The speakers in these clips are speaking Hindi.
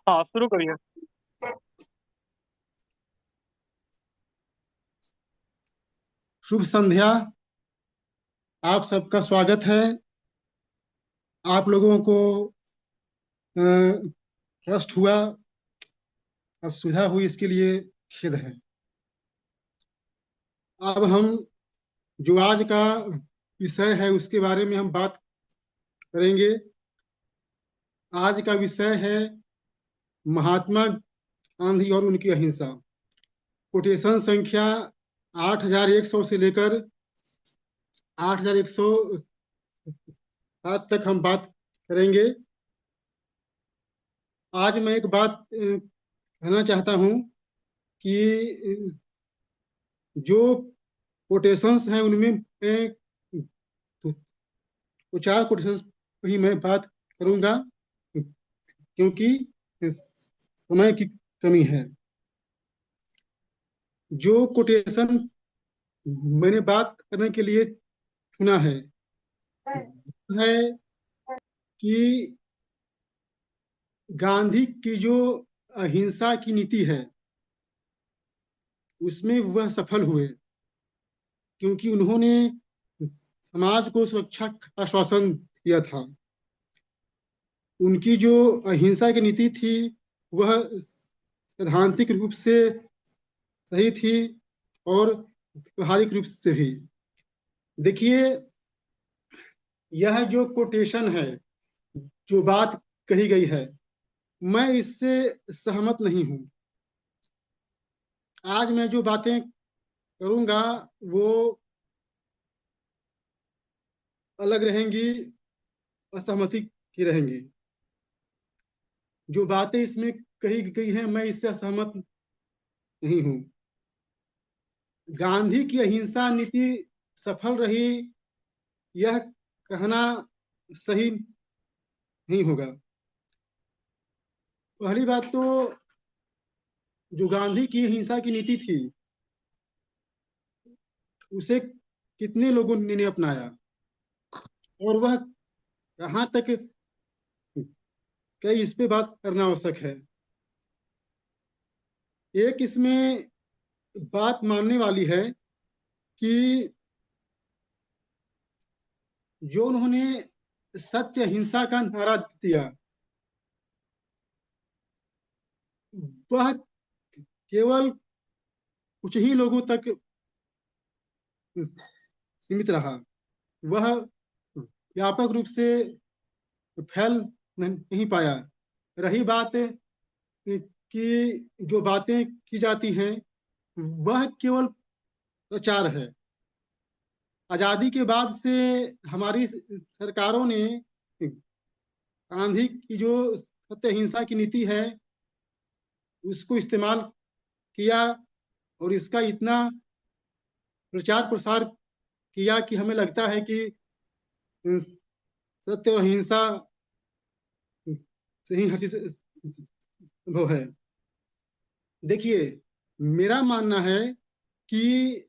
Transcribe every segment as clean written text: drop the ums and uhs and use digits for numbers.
हाँ, शुरू करिए। शुभ संध्या। आप सबका स्वागत है। आप लोगों को अ, कष्ट हुआ, असुविधा हुई, इसके लिए खेद है। अब हम जो आज का विषय है उसके बारे में हम बात करेंगे। आज का विषय है महात्मा गांधी और उनकी अहिंसा। कोटेशन संख्या 8100 से लेकर 8107 तक हम बात करेंगे। आज मैं एक बात कहना चाहता हूं कि जो कोटेशंस हैं उनमें मैं तो चार कोटेशंस ही मैं बात करूंगा, क्योंकि समय की कमी है। जो कोटेशन मैंने बात करने के लिए चुना है कि गांधी की जो अहिंसा की नीति है उसमें वह सफल हुए, क्योंकि उन्होंने समाज को सुरक्षा का आश्वासन दिया था। उनकी जो अहिंसा की नीति थी वह सैद्धांतिक रूप से सही थी और व्यवहारिक रूप से भी। देखिए, यह जो कोटेशन है, जो बात कही गई है, मैं इससे सहमत नहीं हूं। आज मैं जो बातें करूंगा वो अलग रहेंगी, असहमति की रहेंगी। जो बातें इसमें कही गई हैं मैं इससे असहमत नहीं हूं। गांधी की अहिंसा नीति सफल रही, यह कहना सही नहीं होगा। पहली बात तो, जो गांधी की अहिंसा की नीति थी उसे कितने लोगों ने अपनाया और वह कहाँ तक गई, इस पे बात करना आवश्यक है। एक इसमें बात मानने वाली है कि जो उन्होंने सत्य अहिंसा का नारा दिया, वह केवल कुछ ही लोगों तक सीमित रहा। वह व्यापक रूप से फैल नहीं पाया। रही बात कि जो बातें की जाती हैं वह केवल प्रचार है। आजादी के बाद से हमारी सरकारों ने गांधी की जो सत्य अहिंसा की नीति है उसको इस्तेमाल किया और इसका इतना प्रचार प्रसार किया कि हमें लगता है कि सत्य और अहिंसा से ही हर चीज संभव है। देखिए, मेरा मानना है कि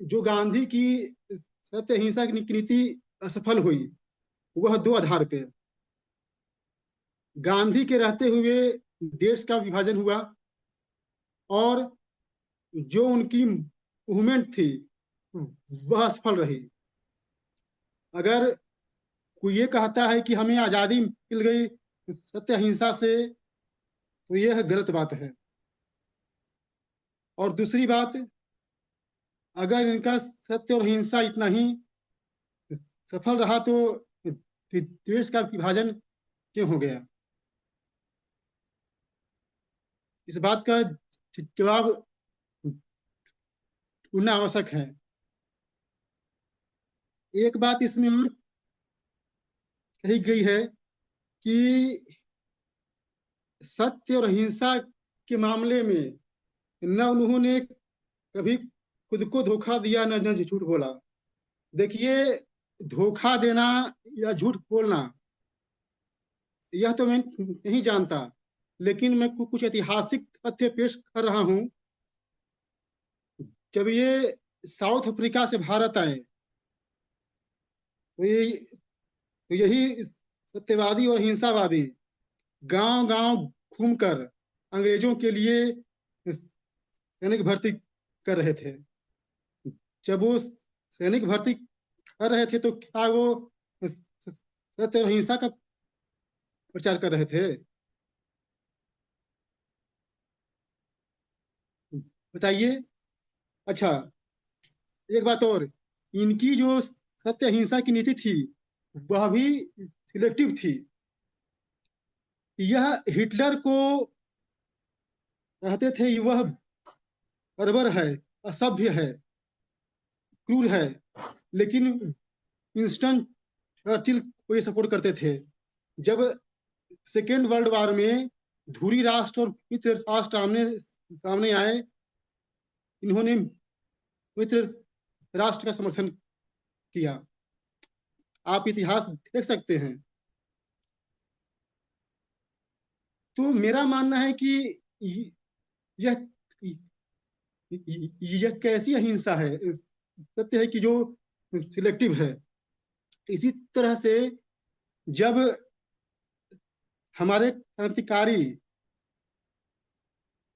जो गांधी की सत्य अहिंसा की नीति असफल हुई वह दो आधार पे। गांधी के रहते हुए देश का विभाजन हुआ और जो उनकी मूवमेंट थी वह असफल रही। अगर कोई ये कहता है कि हमें आजादी मिल गई सत्य अहिंसा से, तो यह गलत बात है। और दूसरी बात, अगर इनका सत्य और अहिंसा इतना ही सफल रहा तो देश का विभाजन क्यों हो गया? इस बात का जवाब ढूंढना आवश्यक है। एक बात इसमें और कही गई है कि सत्य और अहिंसा के मामले में न उन्होंने कभी खुद को धोखा दिया, न झूठ बोला। देखिए, धोखा देना या झूठ बोलना यह तो मैं नहीं जानता, लेकिन मैं कुछ ऐतिहासिक तथ्य पेश कर रहा हूं। जब ये साउथ अफ्रीका से भारत आए तो यही सत्यवादी और हिंसावादी गांव गांव घूमकर अंग्रेजों के लिए सैनिक भर्ती कर रहे थे। जब वो सैनिक भर्ती कर रहे थे तो क्या वो सत्य और अहिंसा का प्रचार कर रहे थे? बताइए। अच्छा, एक बात और, इनकी जो सत्य अहिंसा की नीति थी वह भी सिलेक्टिव थी। यह हिटलर को कहते थे वह बर्बर है, असभ्य है, क्रूर है, लेकिन विंस्टन चर्चिल को ये सपोर्ट करते थे। जब सेकेंड वर्ल्ड वॉर में धुरी राष्ट्र और मित्र राष्ट्र आमने सामने आए, इन्होंने मित्र राष्ट्र का समर्थन किया। आप इतिहास देख सकते हैं। तो मेरा मानना है कि यह यह कैसी अहिंसा है? सत्य है कि जो सिलेक्टिव है। इसी तरह से जब हमारे क्रांतिकारी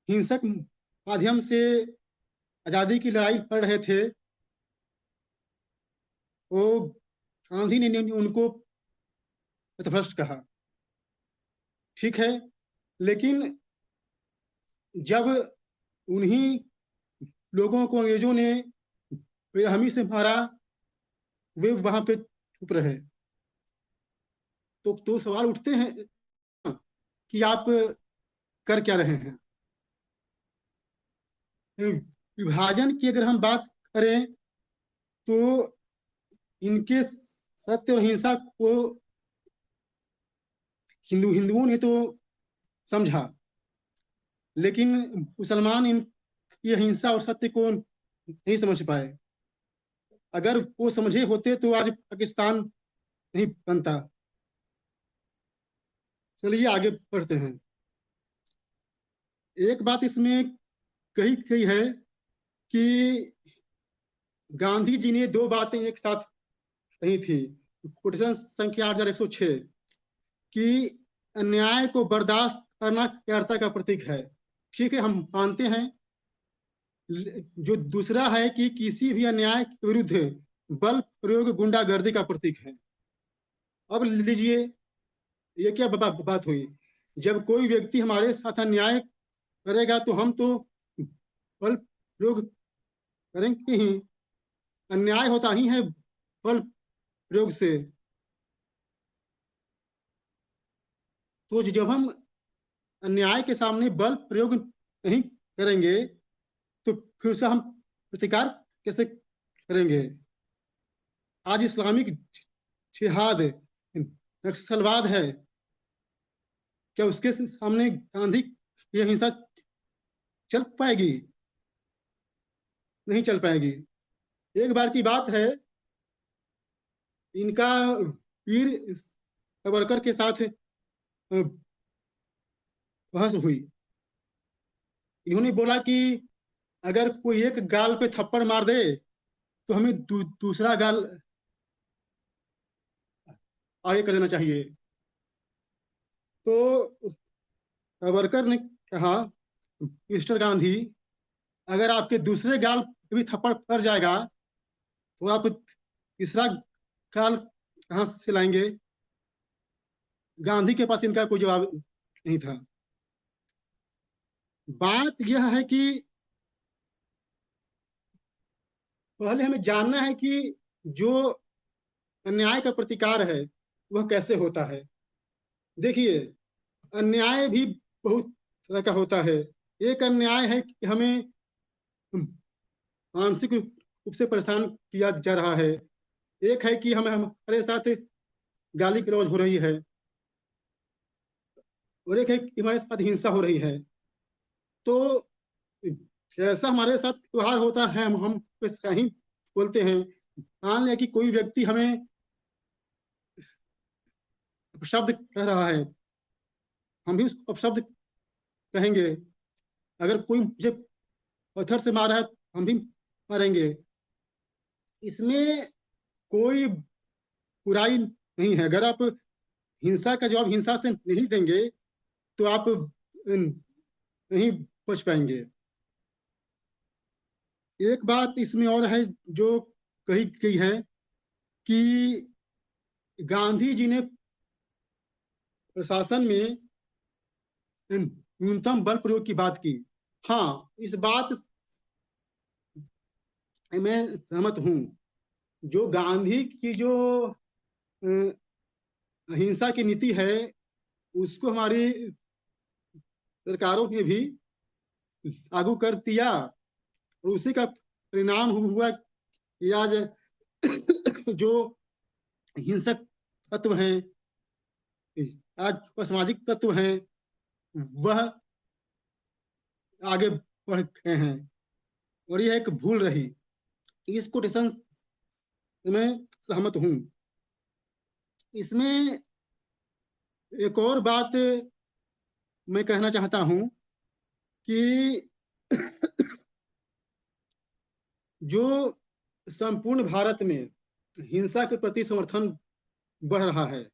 हिंसक माध्यम से आजादी की लड़ाई लड़ रहे थे, वो गांधी ने उनको पथभ्रष्ट कहा, ठीक है, लेकिन जब उन्हीं लोगों को अंग्रेजों ने बेरहमी से मारा, वे वहां पे चुप रहे। तो सवाल उठते हैं कि आप कर क्या रहे हैं? विभाजन की अगर हम बात करें तो इनके सत्य और अहिंसा को हिंदुओं ने तो समझा, लेकिन मुसलमान इनकी अहिंसा और सत्य को नहीं समझ पाए। अगर वो समझे होते तो आज पाकिस्तान नहीं बनता। चलिए आगे बढ़ते हैं। एक बात इसमें कही गई है कि गांधी जी ने दो बातें एक साथ कही थी। कोटेशन संख्या 8106 कि अन्याय को बर्दाश्त करना क्रूरता का प्रतीक है। ठीक है, हम मानते हैं। जो दूसरा है कि किसी भी अन्याय के विरुद्ध बल प्रयोग गुंडागर्दी का प्रतीक है। अब लीजिए, ये क्या बात हुई? जब कोई व्यक्ति हमारे साथ अन्याय करेगा तो हम तो बल प्रयोग करेंगे ही। अन्याय होता ही है बल प्रयोग से। तो जब हम अन्याय के सामने बल प्रयोग नहीं करेंगे तो फिर से हम प्रतिकार कैसे करेंगे? आज इस्लामिक जिहाद नक्सलवाद है, क्या उसके सामने गांधी की हिंसा चल पाएगी? नहीं चल पाएगी। एक बार की बात है, इनका वीर सावरकर के साथ बहस हुई। इन्होंने बोला कि अगर कोई एक गाल पे थप्पड़ मार दे तो हमें दूसरा गाल आगे कर देना चाहिए। तो सावरकर ने कहा, मिस्टर गांधी, अगर आपके दूसरे गाल पे भी थप्पड़ पड़ जाएगा तो आप तीसरा गाल कहाँ से लाएंगे? गांधी के पास इनका कोई जवाब नहीं था। बात यह है कि पहले हमें जानना है कि जो अन्याय का प्रतिकार है वह कैसे होता है। देखिए, अन्याय भी बहुत तरह का होता है। एक अन्याय है कि हमें मानसिक रूप से परेशान किया जा रहा है। एक है कि हमें हमारे साथ गाली गलौज हो रही है, और एक है कि हमारे साथ हिंसा हो रही है। तो जैसा हमारे साथ व्यवहार होता है हम वैसा ही बोलते हैं। मान लें कि कोई व्यक्ति हमें शब्द कह रहा है, हम भी उसको अपशब्द कहेंगे। अगर कोई मुझे पत्थर से मारा है हम भी मारेंगे। इसमें कोई बुराई नहीं है। अगर आप हिंसा का जवाब हिंसा से नहीं देंगे तो आप नहीं बच पाएंगे। एक बात इसमें और है जो कही गई है कि गांधी जी ने प्रशासन में न्यूनतम बल प्रयोग की बात की। हाँ, इस बात मैं सहमत हूँ। जो गांधी की जो अ, अहिंसा की नीति है, उसको हमारी सरकारों ने भी लागू कर दिया, और उसी का परिणाम हुआ कि आज जो हिंसक तत्व हैं, आज असामाजिक तत्व हैं, वह आगे बढ़ गए हैं। और यह एक भूल रही। इस कोटेशन में सहमत हूं। इसमें एक और बात मैं कहना चाहता हूं कि जो संपूर्ण भारत में हिंसा के प्रति समर्थन बढ़ रहा है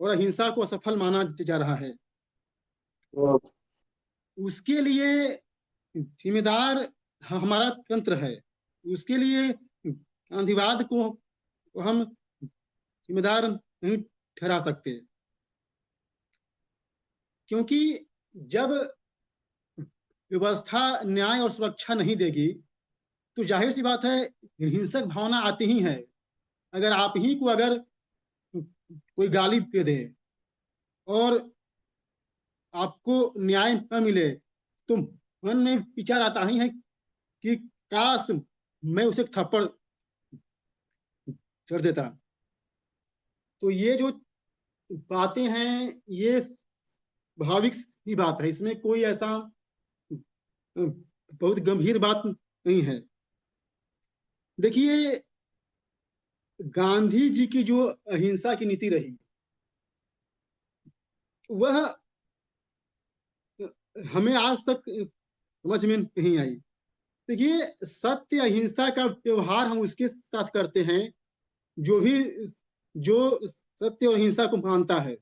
और अहिंसा को असफल माना जा रहा है, उसके लिए जिम्मेदार हमारा तंत्र है। उसके लिए गांधीवाद को हम जिम्मेदार नहीं ठहरा सकते, क्योंकि जब व्यवस्था न्याय और सुरक्षा नहीं देगी तो जाहिर सी बात है हिंसक भावना आती ही है। अगर आप ही को अगर कोई गाली दे दे और आपको न्याय न मिले, तो मन में विचार आता ही है कि काश मैं उसे एक थप्पड़ चढ़ देता। तो ये जो बातें हैं, ये स्वाभाविक सी बात है, इसमें कोई ऐसा बहुत गंभीर बात नहीं है। देखिए, गांधी जी की जो अहिंसा की नीति रही, वह हमें आज तक समझ में नहीं आई। देखिए, सत्य अहिंसा का व्यवहार हम उसके साथ करते हैं जो भी जो सत्य और अहिंसा को मानता है।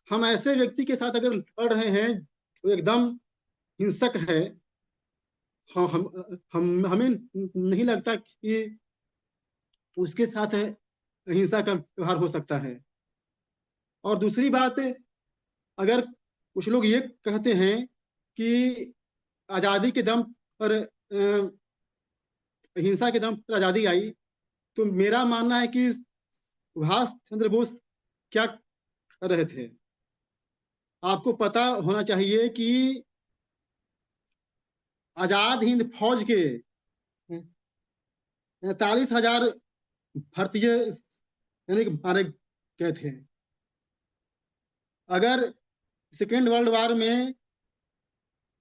हम ऐसे व्यक्ति के साथ अगर लड़ रहे हैं जो एकदम हिंसक है, हम हमें नहीं लगता कि उसके साथ अहिंसा का व्यवहार हो सकता है। और दूसरी बात, अगर कुछ लोग ये कहते हैं कि आजादी के दम पर अहिंसा के दम पर आजादी आई, तो मेरा मानना है कि सुभाष चंद्र बोस क्या कर रहे थे। आपको पता होना चाहिए कि आजाद हिंद फौज के 43,000 भारतीय सैनिक मारे गए थे। अगर सेकेंड वर्ल्ड वार में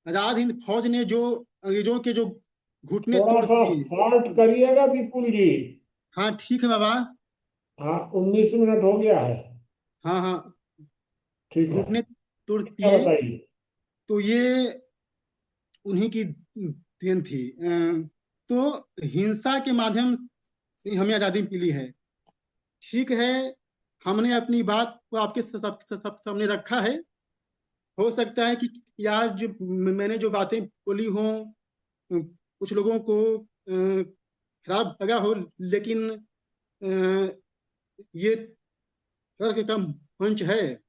आजाद हिंद फौज ने जो अंग्रेजों के जो घुटने थोड़ा तोड़ सा दिए। शॉर्ट करिएगा विपुल जी। हाँ ठीक है बाबा। हाँ, 19 मिनट हो गया है। हाँ हाँ, ठीक है, घुटने तोड़ क्या दिए, बताइए। तो ये उन्हीं की देन थी। तो हिंसा के माध्यम से हमें आजादी मिली है। ठीक है, हमने अपनी बात को आपके सामने रखा है। हो सकता है कि आज जो मैंने जो बातें बोली हों, कुछ लोगों को खराब लगा हो, लेकिन ये तर्क का मंच है,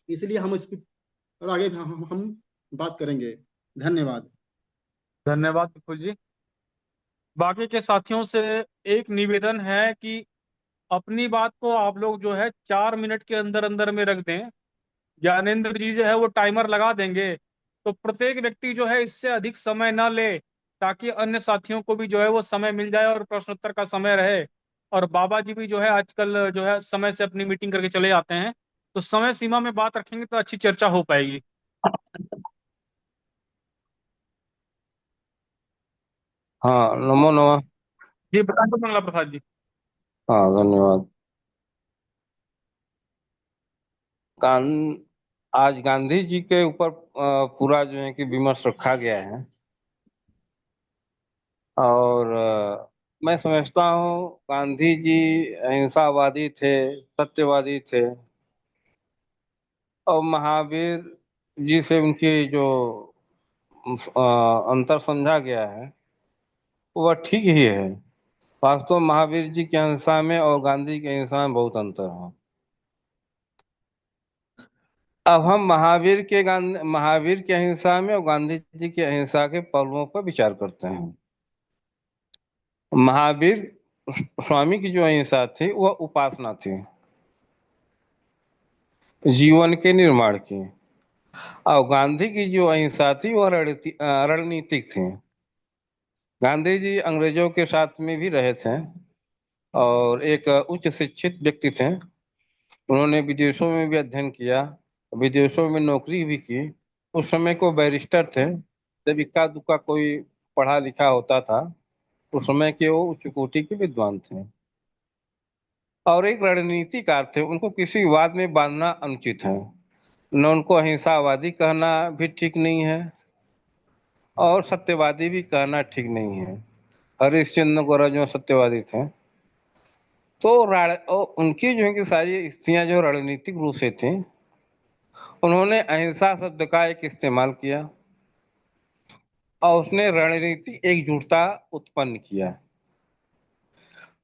इसलिए हम इस पर आगे हम बात करेंगे। धन्यवाद। धन्यवाद विपुल जी। बाकी के साथियों से एक निवेदन है कि अपनी बात को आप लोग जो है 4 मिनट के अंदर अंदर में रख दें। ज्ञानेंद्र जी जो है वो टाइमर लगा देंगे, तो प्रत्येक व्यक्ति जो है इससे अधिक समय ना ले, ताकि अन्य साथियों को भी जो है वो समय मिल जाए और प्रश्नोत्तर का समय रहे। और बाबा जी भी जो है आजकल जो है समय से अपनी मीटिंग करके चले जाते हैं, तो समय सीमा में बात रखेंगे तो अच्छी चर्चा हो पाएगी। हाँ, नमो नमः। जी बताएं तो मंगला प्रसाद जी। हाँ, धन्यवाद। गान आज गांधी जी के ऊपर पूरा जो है कि विमर्श रखा गया है। और मैं समझता हूँ गांधी जी अहिंसावादी थे, सत्यवादी थे। और महावीर जी से उनकी जो अंतर समझा गया है वह ठीक ही है। वास्तव में महावीर जी के अहिंसा में और गांधी के अहिंसा में बहुत अंतर है। अब हम महावीर के अहिंसा में और गांधी जी के अहिंसा के पहलुओं पर विचार करते हैं। महावीर स्वामी की जो अहिंसा थी वह उपासना थी, जीवन के निर्माण की। और गांधी की जो अहिंसा थी वह रणनीतिक थी। गांधी जी अंग्रेजों के साथ में भी रहे थे और एक उच्च शिक्षित व्यक्ति थे। उन्होंने विदेशों में भी अध्ययन किया, विदेशों में नौकरी भी की। उस समय को बैरिस्टर थे। जब इक्का दुक्का कोई पढ़ा लिखा होता था, उस समय के वो उच्च कोटि के विद्वान थे और एक रणनीतिकार थे। उनको किसी वाद में बांधना अनुचित है। न उनको अहिंसावादी कहना भी ठीक नहीं है और सत्यवादी भी कहना ठीक नहीं है। हरिश्चंद्र गौरव जो सत्यवादी थे, तो उनकी जो है कि सारी स्थितियां जो रणनीतिक रूप से थी, उन्होंने अहिंसा शब्द का एक इस्तेमाल किया और उसने रणनीति एकजुटता उत्पन्न किया।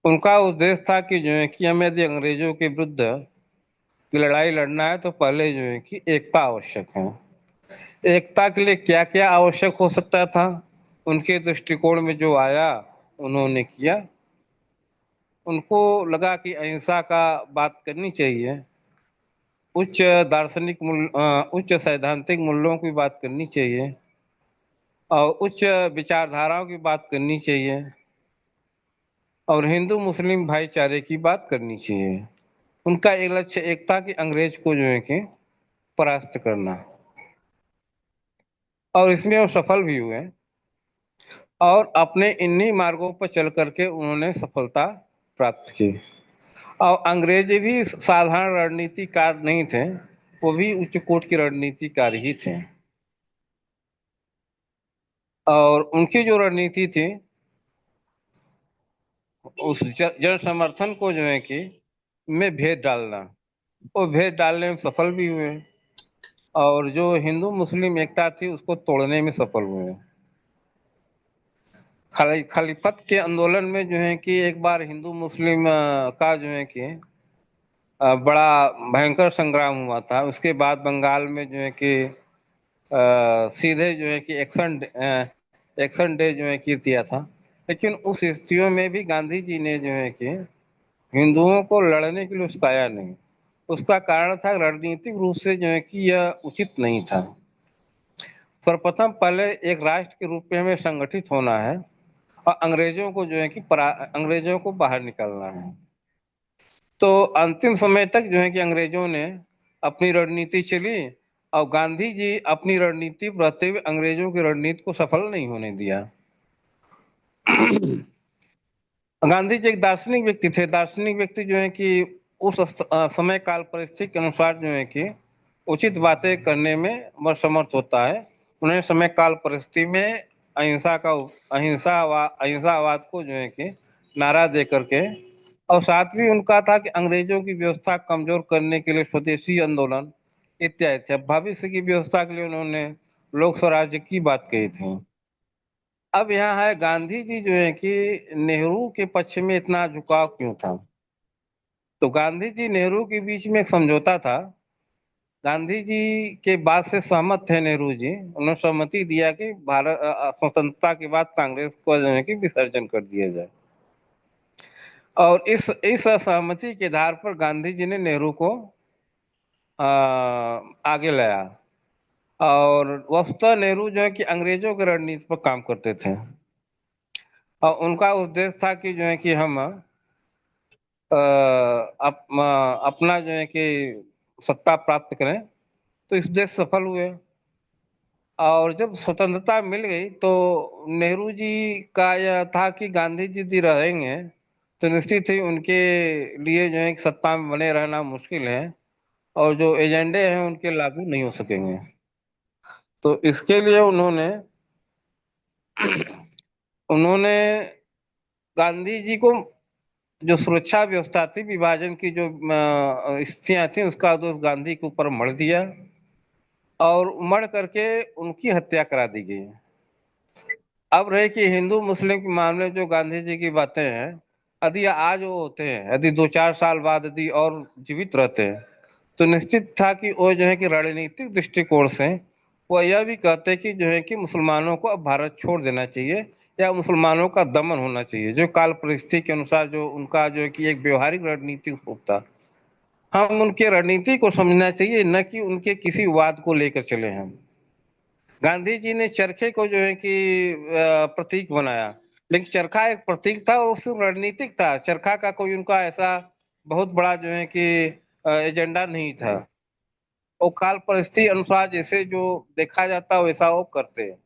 उनका उद्देश्य था कि जो है कि हमें यदि अंग्रेजों के विरुद्ध की लड़ाई लड़ना है तो पहले जो है कि एकता आवश्यक है। एकता के लिए क्या क्या आवश्यक हो सकता था, उनके दृष्टिकोण में जो आया उन्होंने किया। उनको लगा कि अहिंसा का बात करनी चाहिए, उच्च उच्च सैद्धांतिक मूल्यों की बात करनी चाहिए और उच्च विचारधाराओं की बात करनी चाहिए और हिंदू मुस्लिम भाईचारे की बात करनी चाहिए। उनका एक लक्ष्य एक था कि अंग्रेज को जो है कि परास्त करना, और इसमें वो सफल भी हुए और अपने इन्हीं मार्गों पर चल करके उन्होंने सफलता प्राप्त की। और अंग्रेज भी साधारण रणनीतिकार नहीं थे, वो भी उच्च कोटि के रणनीतिकार ही थे। और उनकी जो रणनीति थी उस जन समर्थन को जो है कि में भेद डालना, वो भेद डालने में सफल भी हुए और जो हिंदू मुस्लिम एकता थी उसको तोड़ने में सफल हुए। खलीफत के आंदोलन में जो है कि एक बार हिंदू मुस्लिम का जो है कि बड़ा भयंकर संग्राम हुआ था। उसके बाद बंगाल में जो है कि सीधे जो है कि एक्शन डे जो है कि दिया था। लेकिन उस स्थितियों में भी गांधी जी ने जो है कि हिंदुओं को लड़ने के लिए उकसाया नहीं। उसका कारण था रणनीतिक रूप से जो है कि यह उचित नहीं था। सर्वप्रथम पहले एक राष्ट्र के रूप में हमें संगठित होना है और अंग्रेजों को जो है कि अंग्रेजों को बाहर निकालना है। तो अंतिम समय तक जो है कि अंग्रेजों ने अपनी रणनीति चली और गांधी जी अपनी रणनीति पर रहते हुए अंग्रेजों की रणनीति को सफल नहीं होने दिया। गांधी जी एक दार्शनिक व्यक्ति थे। दार्शनिक व्यक्ति जो है कि उस समय काल परिस्थिति के अनुसार जो है कि उचित बातें करने में वह समर्थ होता है। उन्हें समय काल परिस्थिति में अहिंसावाद को जो है कि नारा दे करके, और साथ ही उनका था कि अंग्रेजों की व्यवस्था कमजोर करने के लिए स्वदेशी आंदोलन इत्यादि थे। भविष्य की व्यवस्था के लिए उन्होंने लोक स्वराज्य की बात कही थी। अब यहाँ है गांधी जी जो है कि नेहरू के पक्ष में इतना झुकाव क्यों था। तो गांधी जी नेहरू के बीच में एक समझौता था। गांधी जी के बात से सहमत थे नेहरू जी। उन्होंने सहमति दिया कि भारत स्वतंत्रता के बाद कांग्रेस को जो है कि विसर्जन कर दिया जाए। और इस असहमति के आधार पर गांधी जी ने नेहरू को आगे लाया। और वस्तुतः नेहरू जो है कि अंग्रेजों की रणनीति पर काम करते थे और उनका उद्देश्य था कि जो है कि हम अपना जो है कि सत्ता प्राप्त करें। तो इस उद्देश्य सफल हुए और जब स्वतंत्रता मिल गई तो नेहरू जी का यह था कि गांधी जी यदि रहेंगे तो निश्चित ही उनके लिए जो है कि सत्ता में बने रहना मुश्किल है और जो एजेंडे हैं उनके लागू नहीं हो सकेंगे। तो इसके लिए उन्होंने उन्होंने गांधी जी को जो सुरक्षा व्यवस्था थी, विभाजन की जो स्थितियां थी, उसका दोष गांधी के ऊपर मढ़ दिया और मढ़ करके उनकी हत्या करा दी गई। अब रहे कि हिंदू मुस्लिम के मामले में जो गांधी जी की बातें हैं, यदि आज वो होते हैं, यदि 2-4 साल बाद यदि और जीवित रहते हैं, तो निश्चित था कि वो जो है कि रणनीतिक दृष्टिकोण से वो यह भी कहते कि जो है कि मुसलमानों को अब भारत छोड़ देना चाहिए या मुसलमानों का दमन होना चाहिए, जो काल परिस्थिति के अनुसार जो उनका जो है कि एक व्यवहारिक रणनीतिक रूप था। हम उनके रणनीति को समझना चाहिए, न कि उनके किसी वाद को लेकर चले हम। गांधी जी ने चरखे को जो है कि प्रतीक बनाया, लेकिन चरखा एक प्रतीक था, वो सिर्फ रणनीतिक था। चरखा का कोई उनका ऐसा बहुत बड़ा जो है कि एजेंडा नहीं था। वो काल परिस्थिति अनुसार जैसे जो देखा जाता वैसा वो करते हैं।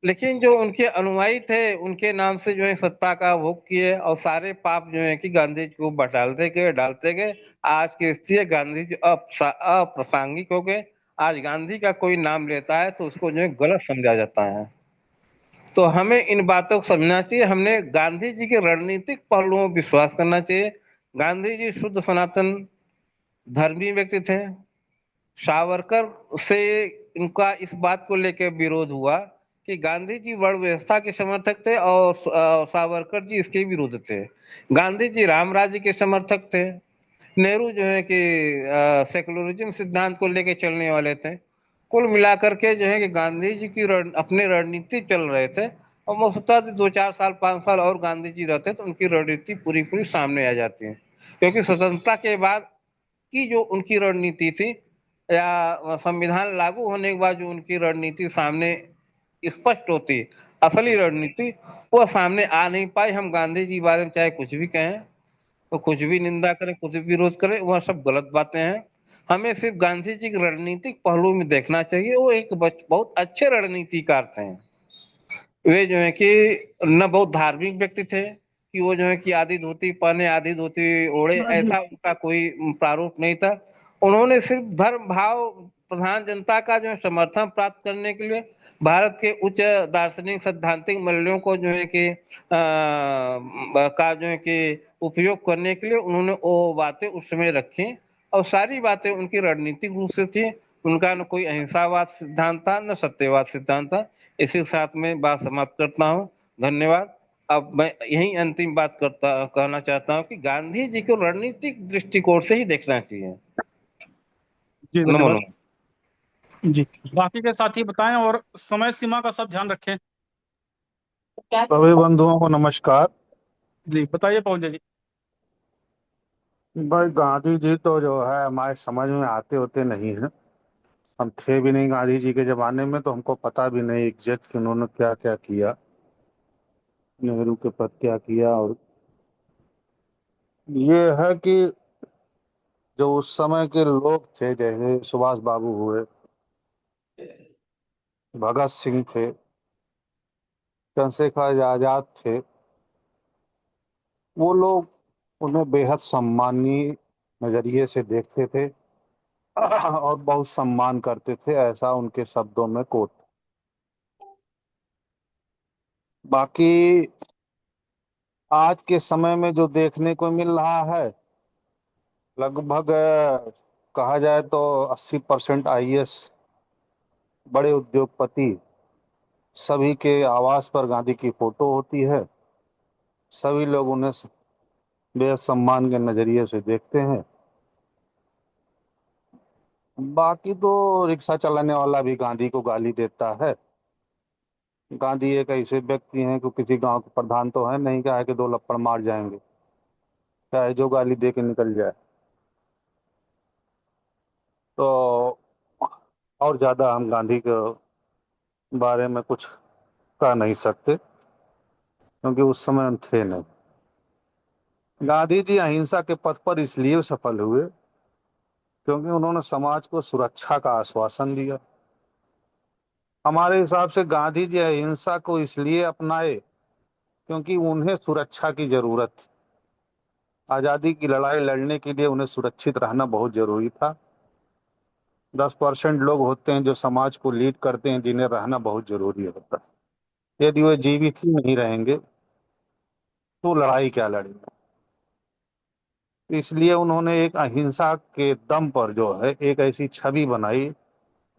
लेकिन जो उनके अनुयायी थे, उनके नाम से जो है सत्ता का भोग किए और सारे पाप जो है कि गांधी जी को डालते गए। आज की स्थिति है, गांधी जी अप्रासंगिक हो गए। आज गांधी का कोई नाम लेता है तो उसको जो है गलत समझा जाता है। तो हमें इन बातों को समझना चाहिए। हमने गांधी जी के रणनीतिक पहलुओं में विश्वास करना चाहिए। गांधी जी शुद्ध सनातन धर्मी व्यक्ति थे। सावरकर से इनका इस बात को लेकर विरोध हुआ कि गांधी जी वर्ण व्यवस्था के समर्थक थे और सावरकर जी इसके विरुद्ध थे। गांधी जी राम राज्य के समर्थक थे। नेहरू जो है कि सेकुलरिज्म सिद्धांत को लेकर चलने वाले थे। कुल मिलाकर के जो है कि गांधी जी की अपने रणनीति चल रहे थे और मैं सोचता था 2-4 साल 5 साल और गांधी जी रहते तो उनकी रणनीति पूरी पूरी सामने आ जाती है। क्योंकि स्वतंत्रता के बाद की जो उनकी रणनीति थी या संविधान लागू होने के बाद जो उनकी रणनीति सामने स्पष्ट होती, असली रणनीति वो सामने आ नहीं पाई। हम गांधी जी बारे में चाहे कुछ भी कहें, तो कुछ भी निंदा करें, कुछ भी विरोध करें, वह सब गलत बातें हैं। हमें सिर्फ गांधी जी के रणनीतिक पहलू में देखना चाहिए। वो एक बहुत अच्छे रणनीतिकार थे। वे जो है कि न बहुत धार्मिक व्यक्ति थे कि वो जो है कि आधी धोती पहने आधी धोती ओढ़े, ऐसा उनका कोई प्रारूप नहीं था। उन्होंने सिर्फ धर्म भाव प्रधान जनता का जो है समर्थन प्राप्त करने के लिए भारत के उच्च दार्शनिक सैद्धांतिक मूल्यों को जो है कि का जो है कि उपयोग करने के लिए उन्होंने वो बातें उस समय रखी और सारी बातें उनकी रणनीतिक रूप से थी। उनका न कोई अहिंसावाद सिद्धांत था न सत्यवाद सिद्धांत था। इसी के साथ में बात समाप्त करता हूँ। धन्यवाद। अब मैं यही अंतिम बात कहना चाहता हूँ कि गांधी जी को रणनीतिक दृष्टिकोण से ही देखना चाहिए। जी नमो धन्यवाद। नमो। जी, बाकी के साथी बताएं और समय सीमा का सब ध्यान रखें। सभी बंधुओं को नमस्कार। जी बताइए पवन जी। भाई गांधी जी तो जो है हमारे समझ में आते होते नहीं है। हम थे भी नहीं गांधी जी के जमाने में, तो हमको पता भी नहीं एग्जैक्ट कि उन्होंने क्या क्या किया, नेहरू के पद क्या किया। और ये है कि जो उस समय के लोग थे, जैसे सुभाष बाबू हुए, भगत सिंह थे, चंद्रशेखर आजाद थे, वो लोग उन्हें बेहद सम्मानीय नजरिए से देखते थे और बहुत सम्मान करते थे, ऐसा उनके शब्दों में कोट। बाकी आज के समय में जो देखने को मिल रहा है, लगभग कहा जाए तो 80% आईएएस बड़े उद्योगपति सभी के आवास पर गांधी की फोटो होती है। सभी लोग उन्हें बेहद सम्मान के नजरिए से देखते हैं। बाकी तो रिक्शा चलाने वाला भी गांधी को गाली देता है। गांधी एक ऐसे व्यक्ति हैं कि किसी गांव के प्रधान तो है नहीं, क्या है कि 2 लप्पड़ मार जाएंगे, चाहे जो गाली दे के निकल जाए। तो और ज्यादा हम गांधी के बारे में कुछ कह नहीं सकते, क्योंकि उस समय हम थे नहीं। गांधी जी अहिंसा के पथ पर इसलिए सफल हुए क्योंकि उन्होंने समाज को सुरक्षा का आश्वासन दिया। हमारे हिसाब से गांधी जी अहिंसा को इसलिए अपनाए क्योंकि उन्हें सुरक्षा की जरूरत थी। आजादी की लड़ाई लड़ने के लिए उन्हें सुरक्षित रहना बहुत जरूरी था। 10% लोग होते हैं जो समाज को लीड करते हैं, जिन्हें रहना बहुत जरूरी होता है। यदि वे जीवित ही नहीं रहेंगे तो लड़ाई क्या लड़ी। इसलिए उन्होंने एक अहिंसा के दम पर जो है एक ऐसी छवि बनाई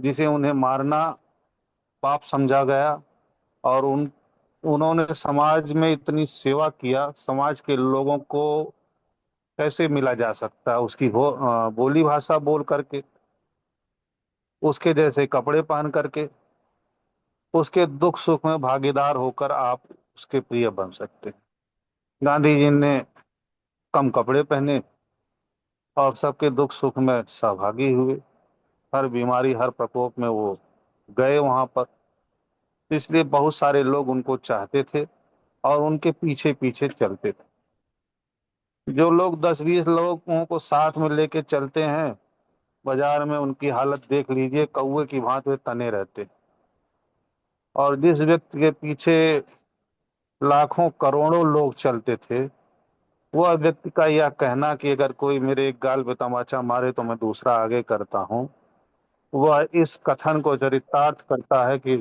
जिसे उन्हें मारना पाप समझा गया। और उन्होंने समाज में इतनी सेवा किया, समाज के लोगों को कैसे मिला जा सकता है उसकी बोली भाषा बोल करके, उसके जैसे कपड़े पहन करके, उसके दुख सुख में भागीदार होकर आप उसके प्रिय बन सकते हैं। गांधी जी ने कम कपड़े पहने और सबके दुख सुख में सहभागी हुए। हर बीमारी हर प्रकोप में वो गए वहां पर। इसलिए बहुत सारे लोग उनको चाहते थे और उनके पीछे पीछे चलते थे। जो लोग 10-20 लोगों को साथ में लेके चलते हैं, बाजार में उनकी हालत देख लीजिए, कौवे की भांति वे तने रहते। और जिस व्यक्ति के पीछे लाखों करोड़ों लोग चलते थे, वह व्यक्ति का यह कहना कि अगर कोई मेरे एक गाल पे तमाचा मारे तो मैं दूसरा आगे करता हूं, वह इस कथन को चरितार्थ करता है कि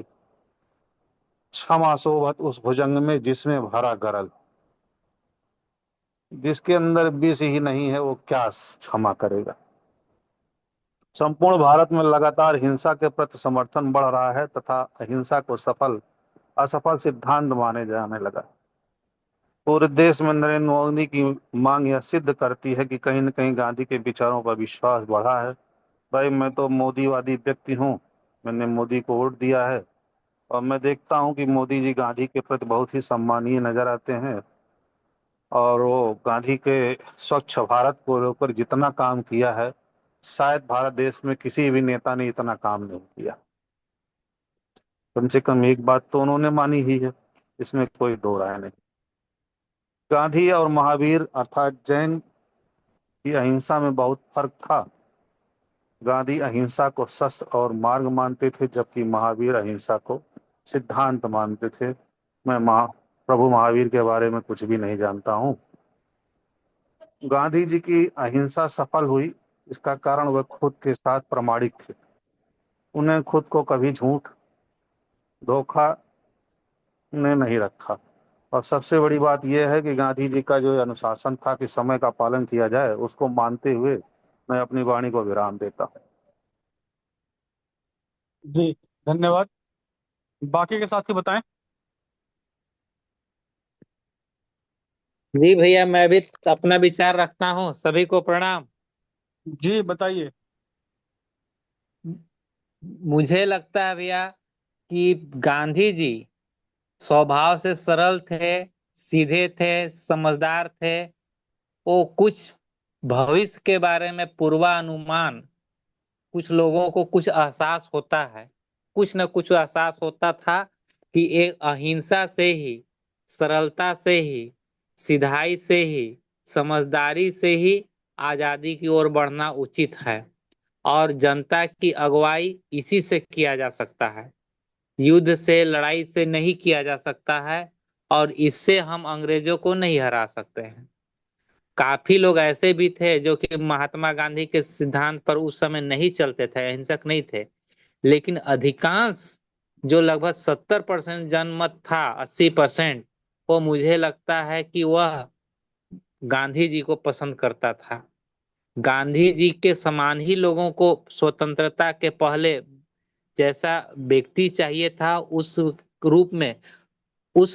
क्षमा सोवत उस भुजंग में जिसमें भरा गरल। जिसके अंदर विष ही नहीं है वो क्या क्षमा करेगा। संपूर्ण भारत में लगातार हिंसा के प्रति समर्थन बढ़ रहा है तथा अहिंसा को सफल असफल सिद्धांत माने जाने लगा। पूरे देश में नरेंद्र मोदी की मांग यह सिद्ध करती है कि कहीं न कहीं गांधी के विचारों पर विश्वास बढ़ा है। भाई मैं तो मोदीवादी व्यक्ति हूँ, मैंने मोदी को वोट दिया है और मैं देखता हूँ कि मोदी जी गांधी के प्रति बहुत ही सम्मानीय नजर आते हैं। और वो गांधी के स्वच्छ भारत को लेकर जितना काम किया है, शायद भारत देश में किसी भी नेता ने इतना काम नहीं किया। कम से कम एक बात तो उन्होंने मानी ही है, इसमें कोई दो राय नहीं। गांधी और महावीर अर्थात जैन की अहिंसा में बहुत फर्क था। गांधी अहिंसा को शस्त्र और मार्ग मानते थे, जबकि महावीर अहिंसा को सिद्धांत मानते थे। मैं प्रभु महावीर के बारे में कुछ भी नहीं जानता हूँ। गांधी जी की अहिंसा सफल हुई, इसका कारण वह खुद के साथ प्रामाणिक थे। उन्हें खुद को कभी झूठ धोखा ने नहीं रखा। और सबसे बड़ी बात यह है कि गांधी जी का जो अनुशासन था कि समय का पालन किया जाए, उसको मानते हुए मैं अपनी वाणी को विराम देता हूँ। जी धन्यवाद। बाकी के साथी बताएं। जी भैया, मैं भी अपना विचार रखता हूँ। सभी को प्रणाम। जी बताइए। मुझे लगता है भैया कि गांधी जी स्वभाव से सरल थे, सीधे थे, समझदार थे। वो कुछ भविष्य के बारे में पूर्वानुमान, कुछ लोगों को कुछ एहसास होता है, कुछ न कुछ एहसास होता था कि एक अहिंसा से ही, सरलता से ही, सिधाई से ही, समझदारी से ही आजादी की ओर बढ़ना उचित है। और जनता की अगुवाई इसी से किया जा सकता है, युद्ध से, लड़ाई से नहीं किया जा सकता है। और इससे हम अंग्रेजों को नहीं हरा सकते हैं। काफी लोग ऐसे भी थे जो कि महात्मा गांधी के सिद्धांत पर उस समय नहीं चलते थे, अहिंसक नहीं थे। लेकिन अधिकांश, जो लगभग 70% जनमत था, 80%, वो मुझे लगता है कि वह गांधी जी को पसंद करता था। गांधी जी के समान ही लोगों को स्वतंत्रता के पहले जैसा व्यक्ति चाहिए था, उस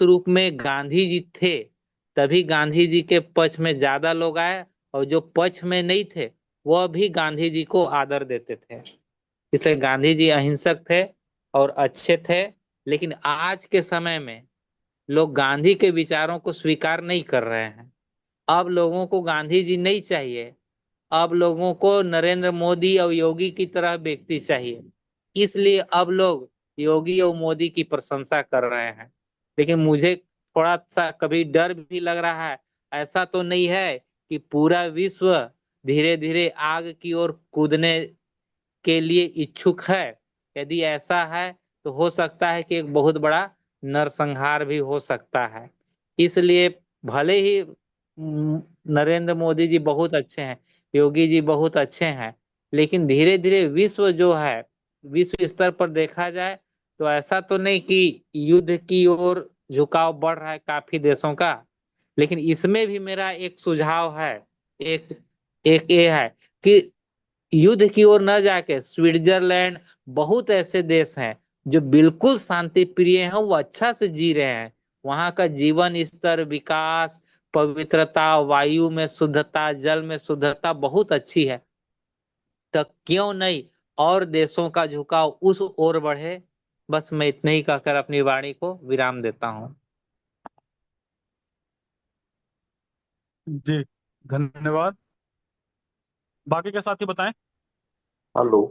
रूप में गांधी जी थे। तभी गांधी जी के पक्ष में ज्यादा लोग आए, और जो पक्ष में नहीं थे वह भी गांधी जी को आदर देते थे। इसलिए गांधी जी अहिंसक थे और अच्छे थे। लेकिन आज के समय में लोग गांधी के विचारों को स्वीकार नहीं कर रहे हैं। अब लोगों को गांधी जी नहीं चाहिए, अब लोगों को नरेंद्र मोदी और योगी की तरह व्यक्ति चाहिए। इसलिए अब लोग योगी और मोदी की प्रशंसा कर रहे हैं। लेकिन मुझे थोड़ा सा कभी डर भी लग रहा है। ऐसा तो नहीं है कि पूरा विश्व धीरे धीरे आग की ओर कूदने के लिए इच्छुक है। यदि ऐसा है तो हो सकता है कि एक बहुत बड़ा नरसंहार भी हो सकता है। इसलिए भले ही नरेंद्र मोदी जी बहुत अच्छे हैं, योगी जी बहुत अच्छे हैं, लेकिन धीरे धीरे विश्व जो है, विश्व स्तर पर देखा जाए तो ऐसा तो नहीं कि युद्ध की ओर झुकाव बढ़ रहा है काफी देशों का। लेकिन इसमें भी मेरा एक सुझाव है, एक एक ये है कि युद्ध की ओर न जाके स्विट्जरलैंड, बहुत ऐसे देश हैं जो बिल्कुल शांति प्रिय हैं, वो अच्छा से जी रहे हैं। वहां का जीवन स्तर, विकास, पवित्रता, वायु में शुद्धता, जल में शुद्धता बहुत अच्छी है। तो क्यों नहीं और देशों का झुकाव उस ओर बढ़े। बस मैं इतने ही कहकर अपनी वाणी को विराम देता हूँ। जी, धन्यवाद। बाकी के साथी बताएं। हेलो।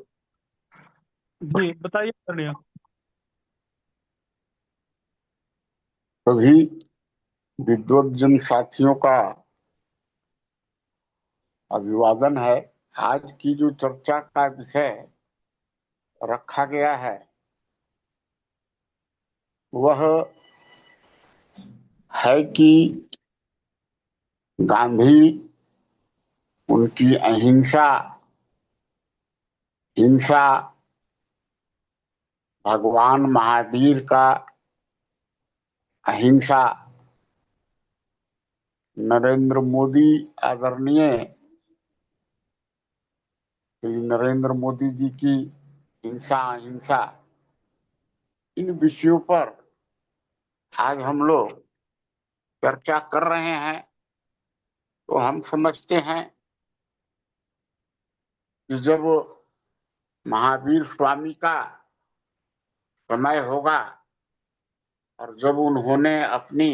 जी बताइए आदरणीय। सभी विद्वद्जन साथियों का अभिवादन है। आज की जो चर्चा का विषय रखा गया है वह है कि गांधी, उनकी अहिंसा, हिंसा, भगवान महावीर का अहिंसा, नरेंद्र मोदी, आदरणीय श्री नरेंद्र मोदी जी की हिंसा अहिंसा, इन विषयों पर आज हम लोग चर्चा कर रहे हैं। तो हम समझते हैं कि जब महावीर स्वामी का समय होगा और जब उन्होंने अपनी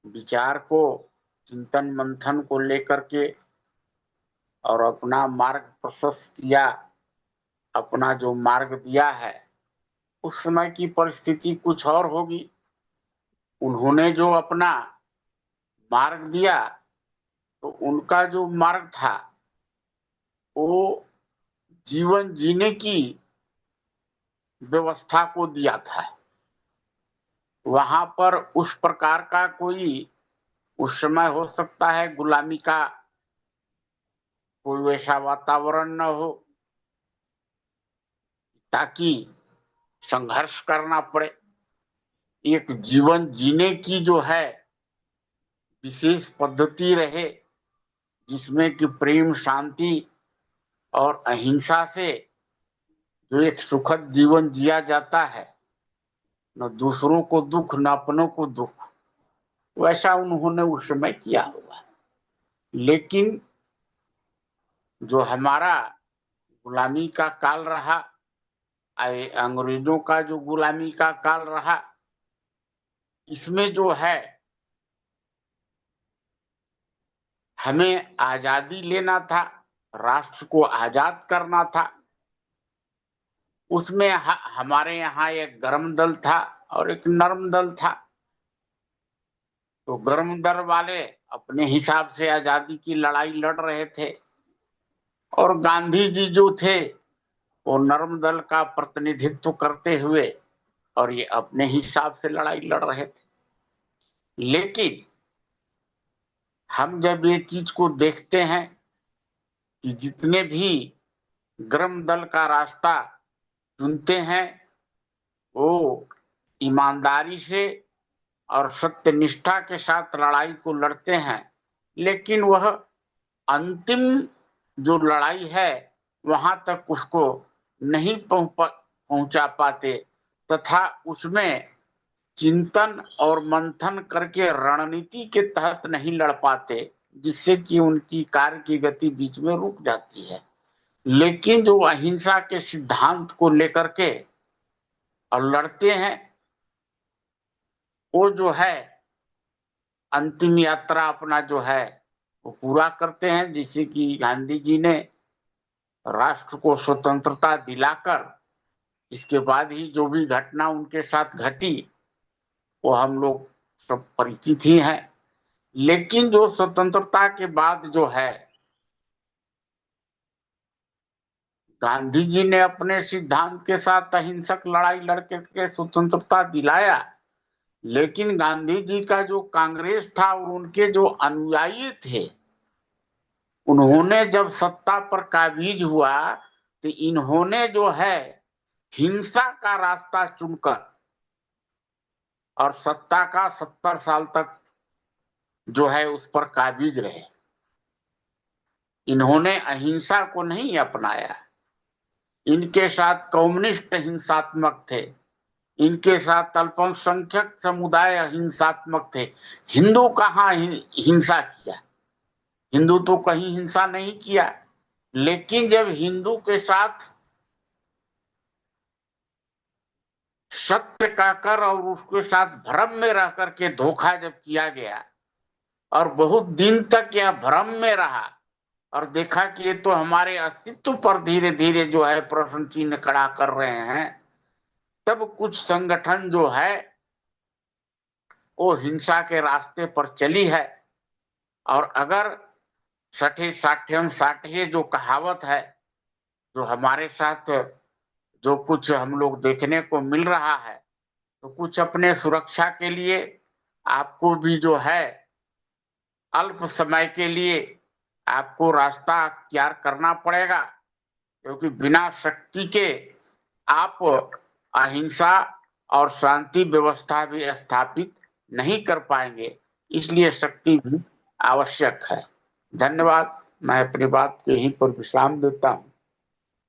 विचार को, चिंतन मंथन को लेकर के और अपना मार्ग प्रशस्त किया, अपना जो मार्ग दिया है, उस समय की परिस्थिति कुछ और होगी। उन्होंने जो अपना मार्ग दिया तो उनका जो मार्ग था वो जीवन जीने की व्यवस्था को दिया था। वहां पर उस प्रकार का कोई उस समय हो सकता है गुलामी का कोई वैसा वातावरण न हो ताकि संघर्ष करना पड़े। एक जीवन जीने की जो है विशेष पद्धति रहे जिसमें कि प्रेम, शांति और अहिंसा से जो एक सुखद जीवन जिया जाता है, न दूसरों को दुख न अपनों को दुख, वैसा उन्होंने उस समय किया हुआ। लेकिन जो हमारा गुलामी का काल रहा, अंग्रेजों का जो गुलामी का काल रहा, इसमें जो है हमें आजादी लेना था, राष्ट्र को आजाद करना था। उसमें हमारे यहाँ एक गर्म दल था और एक नरम दल था। तो गर्म दल वाले अपने हिसाब से आजादी की लड़ाई लड़ रहे थे और गांधी जी जो थे वो नरम दल का प्रतिनिधित्व करते हुए और ये अपने हिसाब से लड़ाई लड़ रहे थे। लेकिन हम जब ये चीज को देखते हैं कि जितने भी गर्म दल का रास्ता चुनते हैं वो ईमानदारी से और सत्यनिष्ठा के साथ लड़ाई को लड़ते हैं, लेकिन वह अंतिम जो लड़ाई है वहां तक उसको नहीं पहुंचा पाते तथा उसमें चिंतन और मंथन करके रणनीति के तहत नहीं लड़ पाते, जिससे कि उनकी कार्य की गति बीच में रुक जाती है। लेकिन जो अहिंसा के सिद्धांत को लेकर के और लड़ते हैं वो जो है अंतिम यात्रा अपना जो है वो पूरा करते हैं, जिससे कि गांधी जी ने राष्ट्र को स्वतंत्रता दिलाकर इसके बाद ही जो भी घटना उनके साथ घटी वो हम लोग सब परिचित ही हैं। लेकिन जो स्वतंत्रता के बाद जो है गांधी जी ने अपने सिद्धांत के साथ अहिंसक लड़ाई लड़के स्वतंत्रता दिलाया, लेकिन गांधी जी का जो कांग्रेस था और उनके जो अनुयायी थे उन्होंने जब सत्ता पर काबिज हुआ तो इन्होंने जो है हिंसा का रास्ता चुनकर और सत्ता का 70 साल तक जो है उस पर काबिज रहे। इन्होंने अहिंसा को नहीं अपनाया। इनके साथ कम्युनिस्ट हिंसात्मक थे, इनके साथ अल्पसंख्यक समुदाय हिंसात्मक थे। हिंदू कहाँ हिंसा किया? हिंदू तो कहीं हिंसा नहीं किया। लेकिन जब हिंदू के साथ सत्य का कर और उसके साथ भ्रम में रह करके धोखा जब किया गया और बहुत दिन तक यह भ्रम में रहा और देखा कि ये तो हमारे अस्तित्व पर धीरे धीरे जो है प्रश्न चिन्ह खड़ा कर रहे हैं, तब कुछ संगठन जो है वो हिंसा के रास्ते पर चली है। और अगर सठे साठ्यम साठिये जो कहावत है, जो हमारे साथ जो कुछ हम लोग देखने को मिल रहा है, तो कुछ अपने सुरक्षा के लिए आपको भी जो है अल्प समय के लिए आपको रास्ता अख्तियार करना पड़ेगा, क्योंकि बिना शक्ति के आप अहिंसा और शांति व्यवस्था भी स्थापित नहीं कर पाएंगे। इसलिए शक्ति भी आवश्यक है। धन्यवाद। मैं अपनी बात को यहीं पर विश्राम देता हूं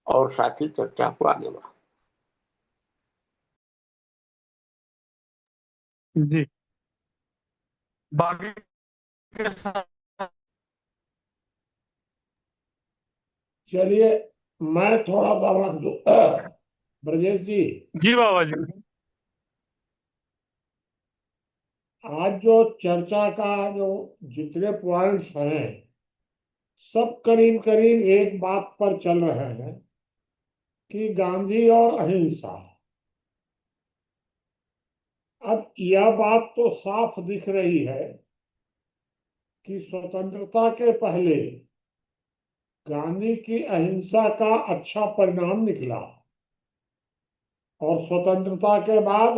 और साथी चर्चा को आगे बढ़ा। जी, बाकी के साथ चलिए मैं थोड़ा सा रख दूं। ब्रजेश जी, जी बाबा जी। आज जो चर्चा का जो जितने पॉइंट्स हैं सब करीब करीब एक बात पर चल रहे हैं कि गांधी और अहिंसा। अब यह बात तो साफ दिख रही है कि स्वतंत्रता के पहले गांधी की अहिंसा का अच्छा परिणाम निकला और स्वतंत्रता के बाद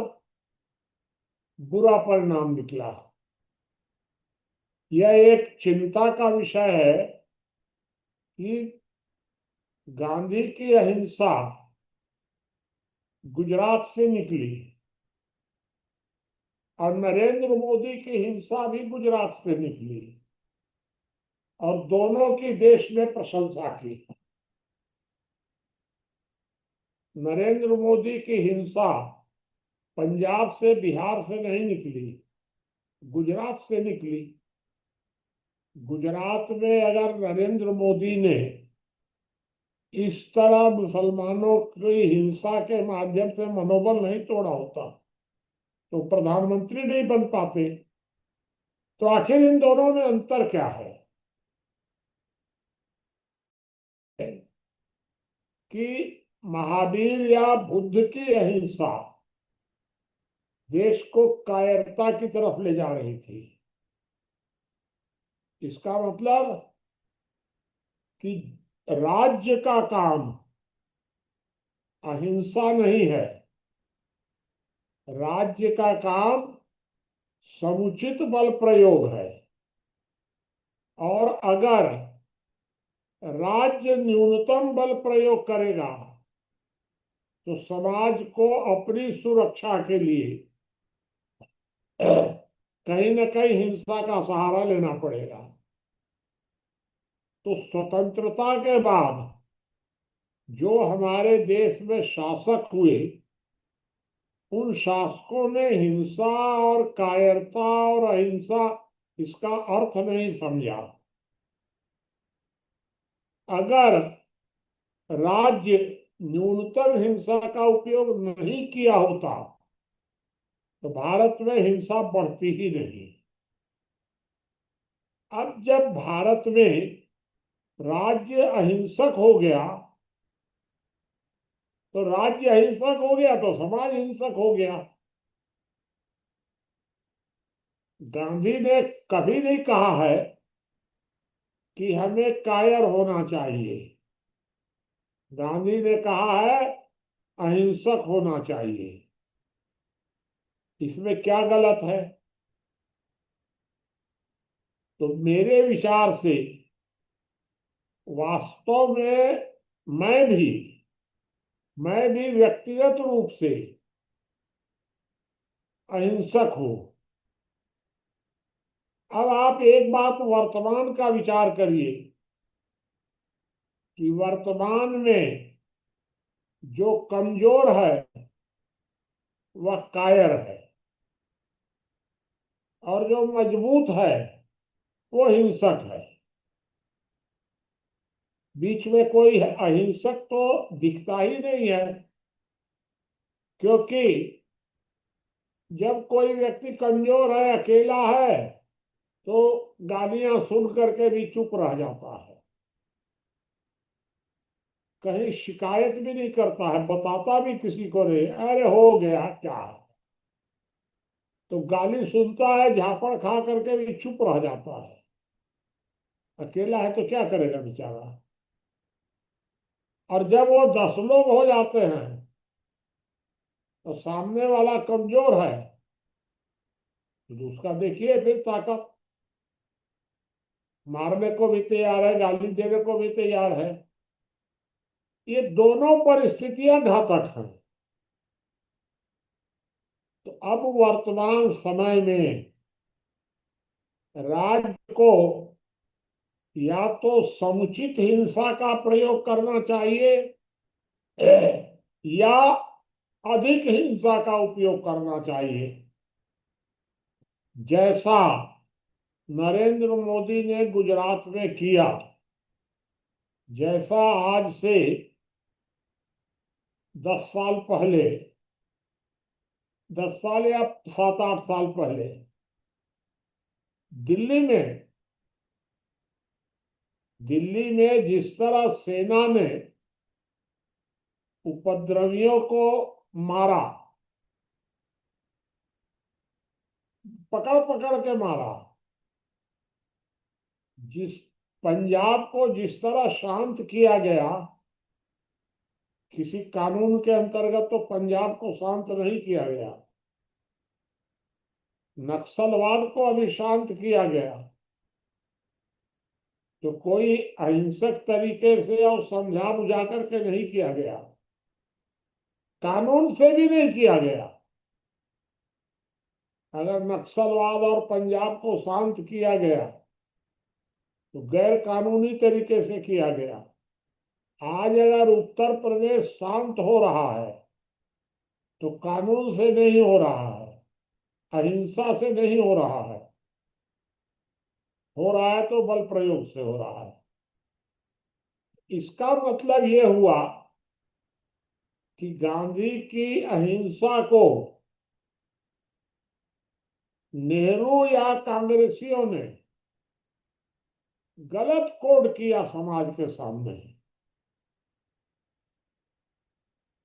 बुरा परिणाम निकला। यह एक चिंता का विषय है कि गांधी की अहिंसा गुजरात से निकली और नरेंद्र मोदी की हिंसा भी गुजरात से निकली और दोनों की देश में प्रशंसा की। नरेंद्र मोदी की हिंसा पंजाब से बिहार से नहीं निकली, गुजरात से निकली। गुजरात में अगर नरेंद्र मोदी ने इस तरह मुसलमानों की हिंसा के माध्यम से मनोबल नहीं तोड़ा होता तो प्रधानमंत्री नहीं बन पाते। तो आखिर इन दोनों में अंतर क्या है कि महावीर या बुद्ध की अहिंसा देश को कायरता की तरफ ले जा रही थी। इसका मतलब कि राज्य का काम अहिंसा नहीं है, राज्य का काम समुचित बल प्रयोग है। और अगर राज्य न्यूनतम बल प्रयोग करेगा तो समाज को अपनी सुरक्षा के लिए कहीं न कहीं हिंसा का सहारा लेना पड़ेगा। तो स्वतंत्रता के बाद जो हमारे देश में शासक हुए, उन शासकों ने हिंसा और कायरता और अहिंसा इसका अर्थ नहीं समझा। अगर राज्य न्यूनतम हिंसा का उपयोग नहीं किया होता तो भारत में हिंसा बढ़ती ही नहीं। अब जब भारत में राज्य अहिंसक हो गया तो राज्य अहिंसक हो गया तो समाज हिंसक हो गया। गांधी ने कभी नहीं कहा है कि हमें कायर होना चाहिए। गांधी ने कहा है अहिंसक होना चाहिए। इसमें क्या गलत है? तो मेरे विचार से वास्तव में मैं भी व्यक्तिगत रूप से अहिंसक हूं। अब आप एक बात वर्तमान का विचार करिए कि वर्तमान में जो कमजोर है वह कायर है, और जो मजबूत है वो हिंसक है। बीच में कोई अहिंसक तो दिखता ही नहीं है, क्योंकि जब कोई व्यक्ति कमजोर है, अकेला है, तो गालियां सुन करके भी चुप रह जाता है, कहीं शिकायत भी नहीं करता है, बताता भी किसी को नहीं, अरे हो गया क्या है। तो गाली सुनता है, झापड़ खा करके भी चुप रह जाता है। अकेला है तो क्या करेगा बेचारा। और जब वो 10 लोग हो जाते हैं तो सामने वाला कमजोर है, तो उसका देखिए फिर ताकत, मारने को भी तैयार है, गाली देने को भी तैयार है। ये दोनों परिस्थितियां घातक हैं। तो अब वर्तमान समय में राज्य को या तो समुचित हिंसा का प्रयोग करना चाहिए या अधिक हिंसा का उपयोग करना चाहिए, जैसा नरेंद्र मोदी ने गुजरात में किया, जैसा आज से 10 साल पहले, 10 साल या 7-8 साल पहले दिल्ली में जिस तरह सेना ने उपद्रवियों को मारा, पकड़ पकड़ के मारा, जिस पंजाब को जिस तरह शांत किया गया, किसी कानून के अंतर्गत तो पंजाब को शांत नहीं किया गया, नक्सलवाद को अभी शांत किया गया, तो कोई अहिंसक तरीके से और समझा बुझा करके नहीं किया गया, कानून से भी नहीं किया गया। अगर नक्सलवाद और पंजाब को शांत किया गया तो गैर कानूनी तरीके से किया गया। आज अगर उत्तर प्रदेश शांत हो रहा है तो कानून से नहीं हो रहा है, अहिंसा से नहीं हो रहा है, हो रहा है तो बल प्रयोग से हो रहा है। इसका मतलब यह हुआ कि गांधी की अहिंसा को नेहरू या कांग्रेसियों ने गलत कोड किया समाज के सामने।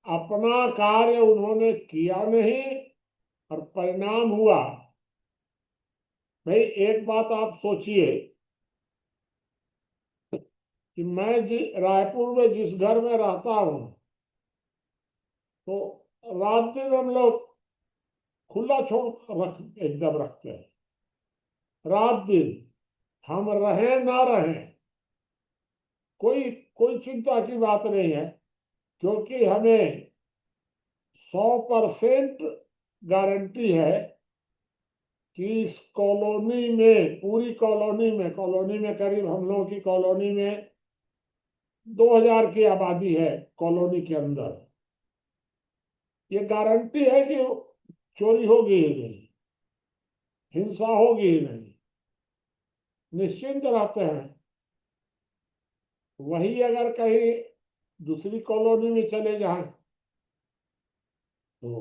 अपना कार्य उन्होंने किया नहीं और परिणाम हुआ। भाई एक बात आप सोचिए कि मैं रायपुर में जिस घर में रहता हूं, तो रात दिन हम लोग खुला छोड़ एकदम रखते हैं, रात दिन हम रहे ना रहे कोई कोई चिंता की बात नहीं है, क्योंकि हमें 100% गारंटी है कि इस कॉलोनी में, पूरी कॉलोनी में करीब हम लोगों की कॉलोनी में 2000 की आबादी है। कॉलोनी के अंदर ये गारंटी है कि चोरी होगी ही नहीं, हिंसा होगी ही नहीं, निश्चिंत रहते हैं। वही अगर कहीं दूसरी कॉलोनी में चले जाएं तो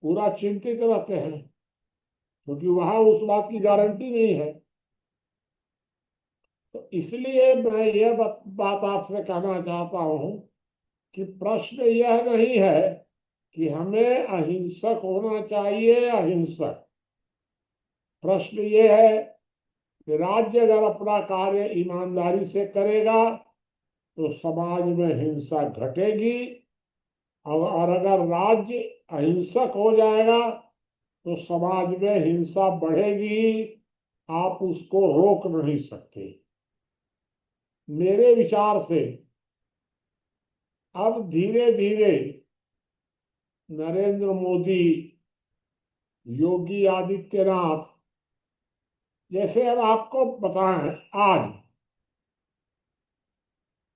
पूरा चिंतित रहते हैं, क्योंकि वहां उस बात की गारंटी नहीं है। तो इसलिए मैं ये बात आपसे कहना चाहता हूं कि प्रश्न यह नहीं है कि हमें अहिंसक होना चाहिए, अहिंसक। प्रश्न ये है कि राज्य अगर अपना कार्य ईमानदारी से करेगा तो समाज में हिंसा घटेगी, और अगर राज्य अहिंसक हो जाएगा तो समाज में हिंसा बढ़ेगी, आप उसको रोक नहीं सकते। मेरे विचार से अब धीरे धीरे नरेंद्र मोदी, योगी आदित्यनाथ जैसे अब आपको बताएं,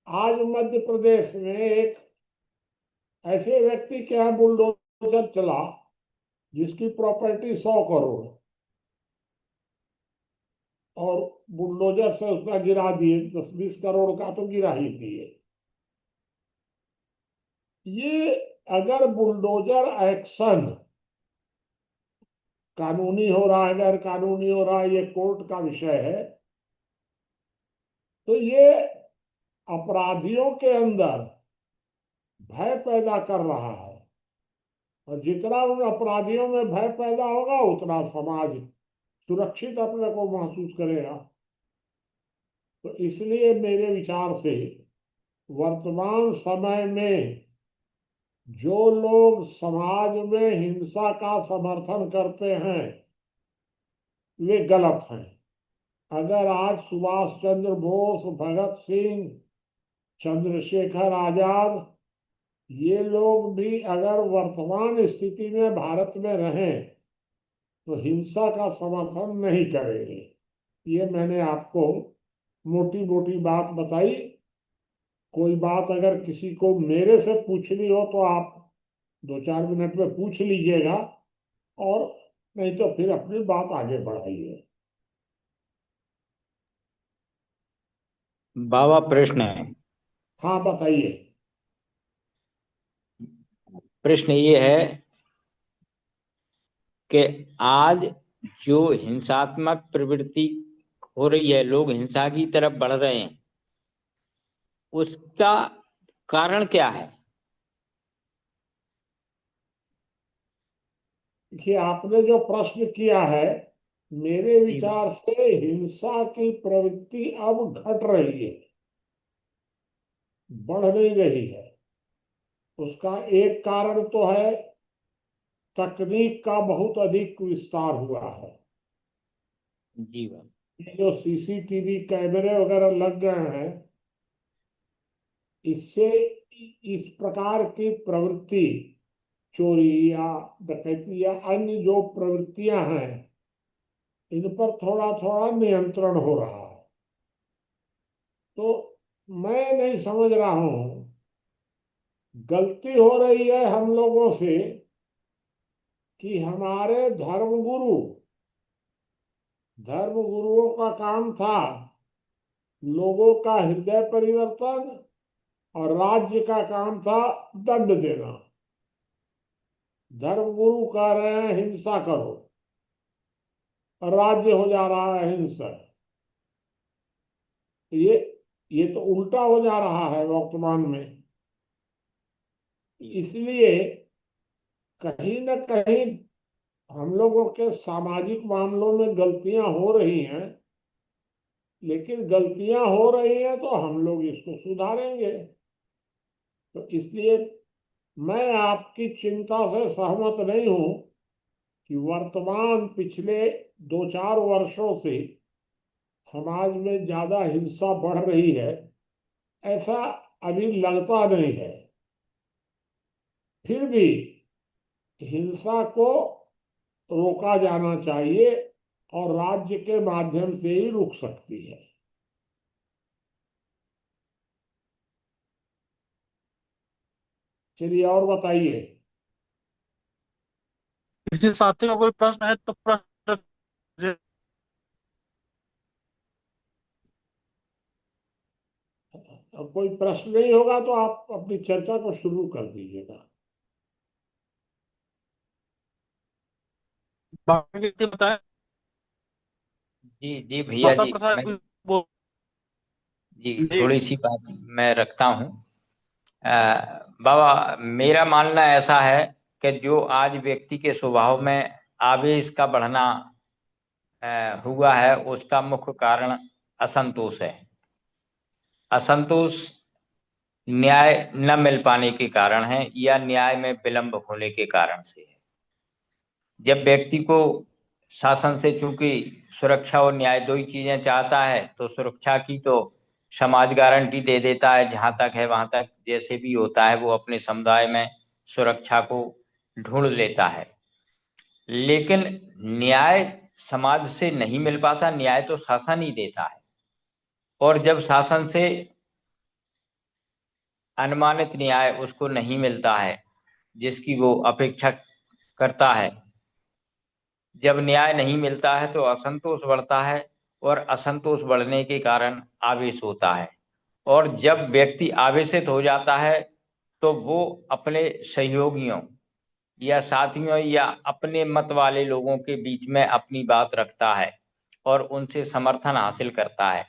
आज मध्य प्रदेश में एक ऐसे व्यक्ति के यहाँ बुलडोजर चला जिसकी प्रॉपर्टी 100 करोड़, और बुलडोजर से उसका गिरा दिए, 10-20 करोड़ का तो गिरा ही दिए। ये अगर बुलडोजर एक्शन कानूनी हो रहा है, गैर कानूनी हो रहा है, ये कोर्ट का विषय है, तो ये अपराधियों के अंदर भय पैदा कर रहा है, और जितना उन अपराधियों में भय पैदा होगा उतना समाज सुरक्षित अपने को महसूस करेगा। तो इसलिए मेरे विचार से वर्तमान समय में जो लोग समाज में हिंसा का समर्थन करते हैं वे गलत हैं। अगर आज सुभाष चंद्र बोस, भगत सिंह, चंद्रशेखर आजाद, ये लोग भी अगर वर्तमान स्थिति में भारत में रहें तो हिंसा का समर्थन नहीं करेंगे। ये मैंने आपको मोटी मोटी बात बताई। कोई बात अगर किसी को मेरे से पूछनी हो तो आप 2-4 मिनट में पूछ लीजिएगा, और नहीं तो फिर अपनी बात आगे बढ़ाइए। बाबा प्रश्न है। हाँ, बताइए। प्रश्न ये है कि आज जो हिंसात्मक प्रवृत्ति हो रही है, लोग हिंसा की तरफ बढ़ रहे हैं, उसका कारण क्या है? देखिए, आपने जो प्रश्न किया है, मेरे विचार से हिंसा की प्रवृत्ति अब घट रही है, बढ़ नहीं रही है। उसका एक कारण तो है तकनीक का बहुत अधिक विस्तार हुआ है। जी बाबा। ये जो सीसीटीवी कैमरे वगैरह लग गए हैं, इससे इस प्रकार की प्रवृत्ति, चोरी या डकैती या अन्य जो प्रवृत्तियां हैं, इन पर थोड़ा थोड़ा नियंत्रण हो रहा है। तो मैं नहीं समझ रहा हूं, गलती हो रही है हम लोगों से कि हमारे धर्मगुरुओं का काम था लोगों का हृदय परिवर्तन, और राज्य का काम था दंड देना। धर्मगुरु कह रहे हैं हिंसा करो, और राज्य हो जा रहा है हिंसक। ये तो उल्टा हो जा रहा है वर्तमान में। इसलिए कहीं न कहीं हम लोगों के सामाजिक मामलों में गलतियां हो रही हैं, लेकिन गलतियां हो रही हैं तो हम लोग इसको सुधारेंगे। तो इसलिए मैं आपकी चिंता से सहमत नहीं हूं कि वर्तमान पिछले 2-4 वर्षों से समाज में ज्यादा हिंसा बढ़ रही है, ऐसा अभी लगता नहीं है। फिर भी हिंसा को रोका जाना चाहिए, और राज्य के माध्यम से ही रुक सकती है। चलिए, और बताइए। किसी साथी का कोई प्रश्न है तो प्रश्न रखिए। अब कोई प्रश्न नहीं होगा तो आप अपनी चर्चा को शुरू कर दीजिएगा। बाकी के बताएं। जी जी भैया माता जी, प्रसाद मैं कुछ बोल जी जी। थोड़ी सी बात मैं रखता हूँ। बाबा, मेरा मानना ऐसा है कि जो आज व्यक्ति के स्वभाव में आवेश का बढ़ना हुआ है, उसका मुख्य कारण असंतोष है। असंतोष न्याय न मिल पाने के कारण है, या न्याय में विलंब होने के कारण से है। जब व्यक्ति को शासन से चूंकि सुरक्षा और न्याय दो ही चीजें चाहता है, तो सुरक्षा की तो समाज गारंटी दे देता है, जहां तक है वहां तक, जैसे भी होता है वो अपने समुदाय में सुरक्षा को ढूंढ लेता है। लेकिन न्याय समाज से नहीं मिल पाता, न्याय तो शासन ही देता है। और जब शासन से अनुमानित न्याय उसको नहीं मिलता है जिसकी वो अपेक्षा करता है, जब न्याय नहीं मिलता है तो असंतोष बढ़ता है, और असंतोष बढ़ने के कारण आवेश होता है। और जब व्यक्ति आवेशित हो जाता है तो वो अपने सहयोगियों या साथियों या अपने मत वाले लोगों के बीच में अपनी बात रखता है और उनसे समर्थन हासिल करता है।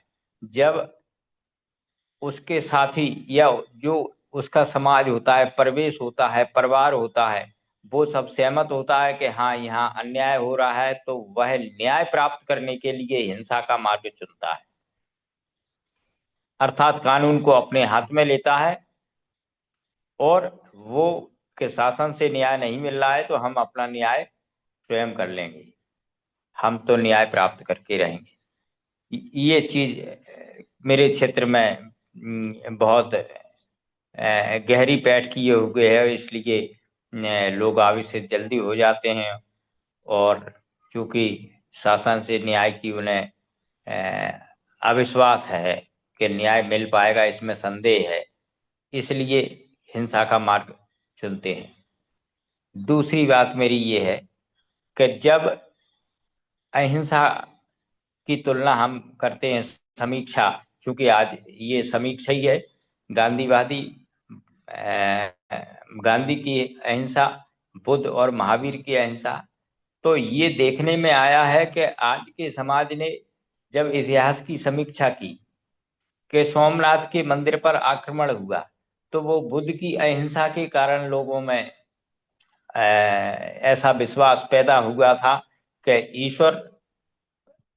जब उसके साथी या जो उसका समाज होता है, परिवेश होता है, परिवार होता है, वो सब सहमत होता है कि हाँ यहाँ अन्याय हो रहा है, तो वह न्याय प्राप्त करने के लिए हिंसा का मार्ग चुनता है, अर्थात कानून को अपने हाथ में लेता है। और वो के शासन से न्याय नहीं मिल रहा है तो हम अपना न्याय स्वयं कर लेंगे, हम तो न्याय प्राप्त करके रहेंगे। ये चीज मेरे क्षेत्र में बहुत गहरी पैठ किए हुए है, इसलिए लोग आवेशित जल्दी हो जाते हैं। और चूंकि शासन से न्याय की उन्हें अविश्वास है कि न्याय मिल पाएगा, इसमें संदेह है, इसलिए हिंसा का मार्ग चुनते हैं। दूसरी बात मेरी ये है कि जब अहिंसा की तुलना हम करते हैं, समीक्षा, चूंकि आज ये समीक्षा ही है, गांधीवादी गांधी की अहिंसा, बुद्ध और महावीर की अहिंसा, तो ये देखने में आया है कि आज के समाज ने जब इतिहास की समीक्षा की कि सोमनाथ के मंदिर पर आक्रमण हुआ, तो वो बुद्ध की अहिंसा के कारण लोगों में ऐसा विश्वास पैदा हुआ था कि ईश्वर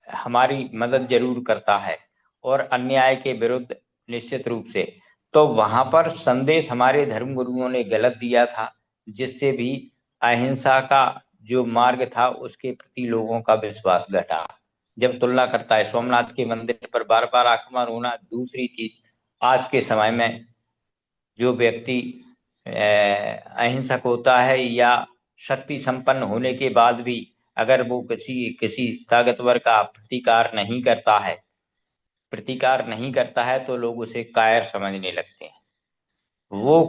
हमारी मदद जरूर करता है और अन्याय के विरुद्ध निश्चित रूप से। तो वहां पर संदेश हमारे धर्मगुरुओं ने गलत दिया था, जिससे भी अहिंसा का जो मार्ग था उसके प्रति लोगों का विश्वास घटा। जब तुलना करता है सोमनाथ के मंदिर पर बार बार आक्रमण होना, दूसरी चीज आज के समय में जो व्यक्ति अहिंसक होता है या शक्ति संपन्न होने के बाद भी अगर वो किसी ताकतवर का प्रतिकार नहीं करता है तो लोग उसे कायर समझने लगते हैं। वो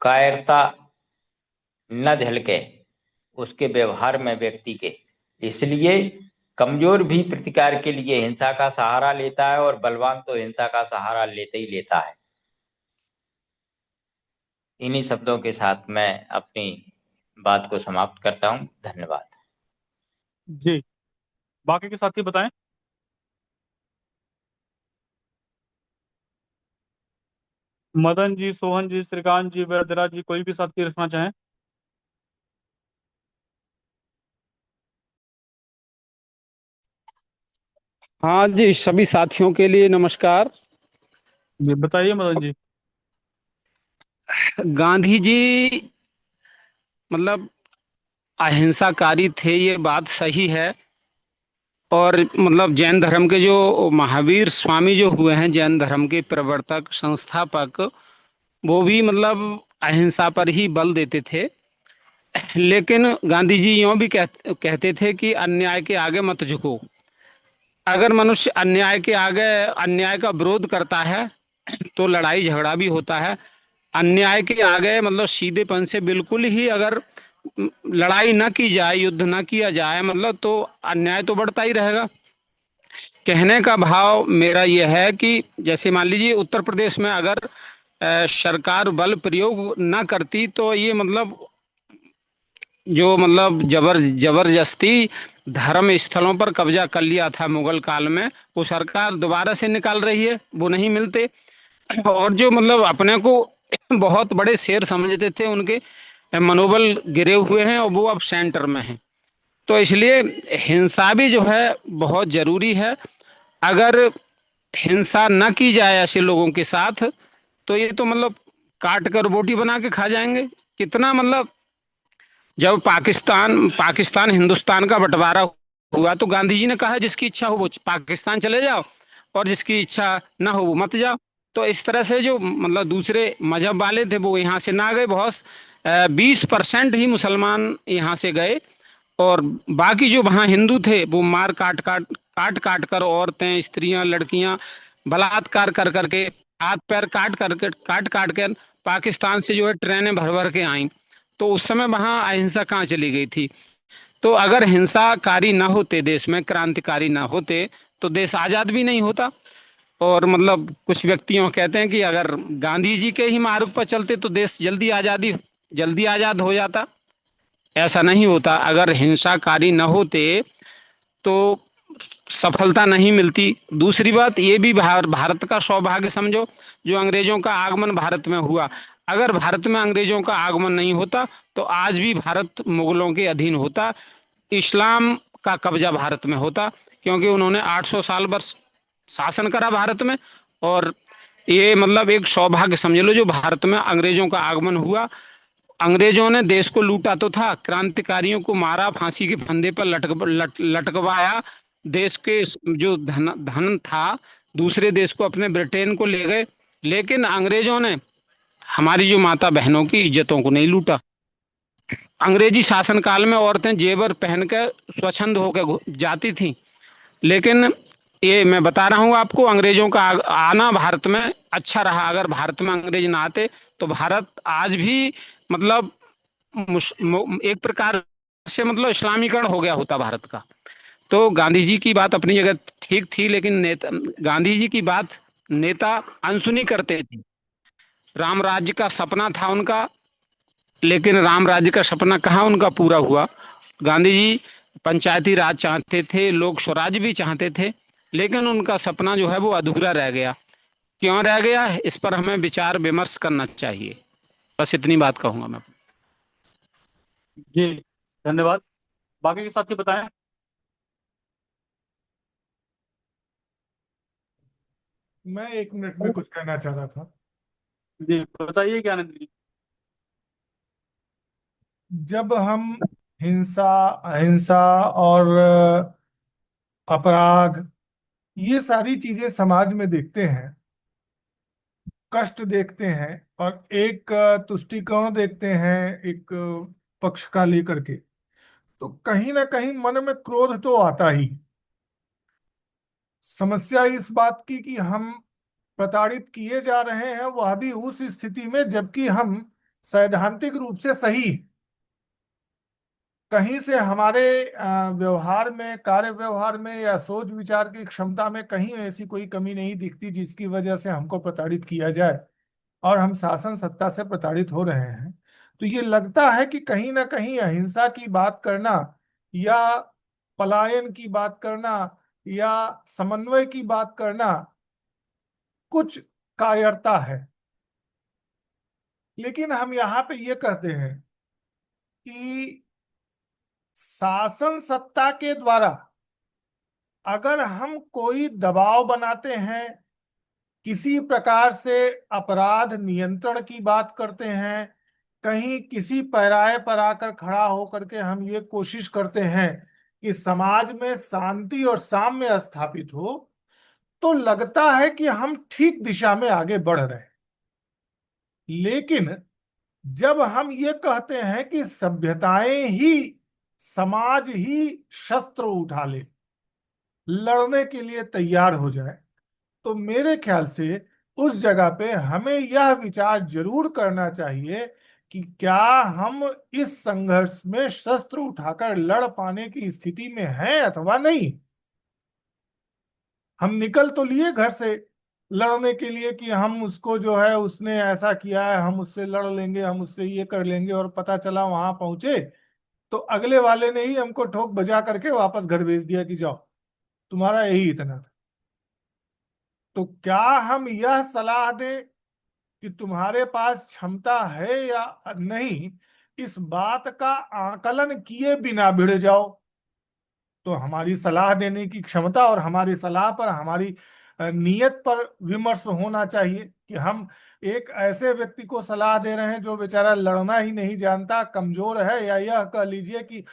कायरता न झलके उसके व्यवहार में व्यक्ति के, इसलिए कमजोर भी प्रतिकार के लिए हिंसा का सहारा लेता है और बलवान तो हिंसा का सहारा लेता ही लेता है। इन्हीं शब्दों के साथ मैं अपनी बात को समाप्त करता हूं। धन्यवाद जी। बाकी के साथी बताएं। मदन जी, सोहन जी, श्रीकांत जी, वैद्यराज जी, कोई भी साथी रखना चाहें। हाँ जी, सभी साथियों के लिए नमस्कार। जी बताइए मदन जी। गांधी जी मतलब अहिंसाकारी थे, ये बात सही है। और मतलब जैन धर्म के जो महावीर स्वामी जो हुए हैं, जैन धर्म के प्रवर्तक संस्थापक, वो भी मतलब अहिंसा पर ही बल देते थे। लेकिन गांधी जी यूँ भी कहते थे कि अन्याय के आगे मत झुको। अगर मनुष्य अन्याय के आगे अन्याय का विरोध करता है तो लड़ाई झगड़ा भी होता है। अन्याय के आगे मतलब सीधेपन से बिल्कुल ही अगर लड़ाई न की जाए, युद्ध न किया जाए, मतलब तो अन्याय तो बढ़ता ही रहेगा। कहने का भाव मेरा यह है कि जैसे मान लीजिए उत्तर प्रदेश में अगर सरकार बल प्रयोग न करती तो ये मतलब जो मतलब जबरदस्ती धर्म स्थलों पर कब्जा कर लिया था मुगल काल में, वो सरकार दोबारा से निकाल रही है, वो नहीं मिलते। और जो मतलब अपने को बहुत बड़े शेर समझते थे, उनके मनोबल गिरे हुए हैं और वो अब सेंटर में हैं। तो इसलिए हिंसा भी जो है बहुत जरूरी है। अगर हिंसा न की जाए ऐसे लोगों के साथ तो ये तो मतलब काट कर बोटी बना के खा जाएंगे। कितना मतलब जब पाकिस्तान हिंदुस्तान का बंटवारा हुआ तो गांधी जी ने कहा जिसकी इच्छा हो वो पाकिस्तान चले जाओ और जिसकी इच्छा ना हो वो मत जाओ। तो इस तरह से जो मतलब दूसरे मजहब वाले थे वो यहाँ से ना गए, बहुत 20% ही मुसलमान यहाँ से गए। और बाकी जो वहां हिंदू थे वो मार काट कर औरतें, स्त्रियां, लड़कियां बलात्कार कर करके, हाथ पैर काट कर पाकिस्तान से जो है ट्रेनें भर भर के आई। तो उस समय वहां अहिंसा कहाँ चली गई थी? तो अगर हिंसाकारी ना होते, देश में क्रांतिकारी ना होते, तो देश आजाद भी नहीं होता। और मतलब कुछ व्यक्तियों कहते हैं कि अगर गांधी जी के ही मार्ग पर चलते तो देश जल्दी आजाद हो जाता। ऐसा नहीं होता। अगर हिंसाकारी न होते तो सफलता नहीं मिलती। दूसरी बात ये भी भारत का सौभाग्य समझो जो अंग्रेजों का आगमन भारत में हुआ। अगर भारत में अंग्रेजों का आगमन नहीं होता तो आज भी भारत मुगलों के अधीन होता, इस्लाम का कब्जा भारत में होता, क्योंकि उन्होंने 800 साल वर्ष शासन करा भारत में। और ये मतलब एक सौभाग्य समझ लो जो भारत में अंग्रेजों का आगमन हुआ। अंग्रेजों ने देश को लूटा तो था, क्रांतिकारियों को मारा, फांसी के फंदे पर लटकवाया, देश के जो धन था दूसरे देश को, अपने ब्रिटेन को ले गए। लेकिन अंग्रेजों ने हमारी जो माता बहनों की इज्जतों को नहीं लूटा। अंग्रेजी शासन काल में औरतें जेवर पहनकर स्वच्छंद होकर जाती थी। लेकिन ये मैं बता रहा हूँ आपको, अंग्रेजों का आना भारत में अच्छा रहा। अगर भारत में अंग्रेज ना आते तो भारत आज भी मतलब एक प्रकार से मतलब इस्लामीकरण हो गया होता भारत का। तो गांधी जी की बात अपनी जगह ठीक थी, लेकिन गांधी जी की बात नेता अनसुनी करते थे। राम राज्य का सपना था उनका, लेकिन राम राज्य का सपना कहाँ उनका पूरा हुआ। गांधी जी पंचायती राज चाहते थे, लोक स्वराज भी चाहते थे, लेकिन उनका सपना जो है वो अधूरा रह गया। क्यों रह गया, इस पर हमें विचार विमर्श करना चाहिए। बस इतनी बात कहूंगा मैं। जी धन्यवाद। बाकी के साथी बताएं। मैं 1 मिनट में कुछ कहना चाह रहा था। जी बताइए क्या आनंद जी। जब हम हिंसा, अहिंसा और अपराध, ये सारी चीजें समाज में देखते हैं, कष्ट देखते हैं और एक तुष्टिकोण देखते हैं, एक पक्ष का लेकर के, तो कहीं ना कहीं मन में क्रोध तो आता ही। समस्या इस बात की कि हम प्रताड़ित किए जा रहे हैं, वह भी उस स्थिति में जबकि हम सैद्धांतिक रूप से सही। कहीं से हमारे व्यवहार में, कार्य व्यवहार में या सोच विचार की क्षमता में कहीं ऐसी कोई कमी नहीं दिखती जिसकी वजह से हमको प्रताड़ित किया जाए और हम शासन सत्ता से प्रताड़ित हो रहे हैं। तो ये लगता है कि कहीं ना कहीं अहिंसा की बात करना या पलायन की बात करना या समन्वय की बात करना कुछ कायरता है। लेकिन हम यहाँ पे ये कहते हैं कि शासन सत्ता के द्वारा अगर हम कोई दबाव बनाते हैं, किसी प्रकार से अपराध नियंत्रण की बात करते हैं, कहीं किसी पैराए पर आकर खड़ा होकर के हम ये कोशिश करते हैं कि समाज में शांति और साम्य स्थापित हो, तो लगता है कि हम ठीक दिशा में आगे बढ़ रहे हैं। लेकिन जब हम ये कहते हैं कि सभ्यताएं ही, समाज ही शस्त्र उठा ले, लड़ने के लिए तैयार हो जाए, तो मेरे ख्याल से उस जगह पे हमें यह विचार जरूर करना चाहिए कि क्या हम इस संघर्ष में शस्त्र उठाकर लड़ पाने की स्थिति में हैं अथवा नहीं। हम निकल तो लिए घर से लड़ने के लिए कि हम उसको जो है, उसने ऐसा किया है, हम उससे लड़ लेंगे, हम उससे ये कर लेंगे, और पता चला वहां पहुंचे तो अगले वाले ने ही हमको ठोक बजा करके वापस घर भेज दिया कि जाओ, तुम्हारा यही इतना था। तो क्या हम यह सलाह दें कि तुम्हारे पास क्षमता है या नहीं, इस बात का आकलन किए बिना भिड़ जाओ? तो हमारी सलाह देने की क्षमता और हमारी सलाह पर, हमारी नीयत पर विमर्श होना चाहिए कि हम एक ऐसे व्यक्ति को सलाह दे रहे हैं जो बेचारा लड़ना ही नहीं जानता, कमजोर है, या यह कह लीजिए कि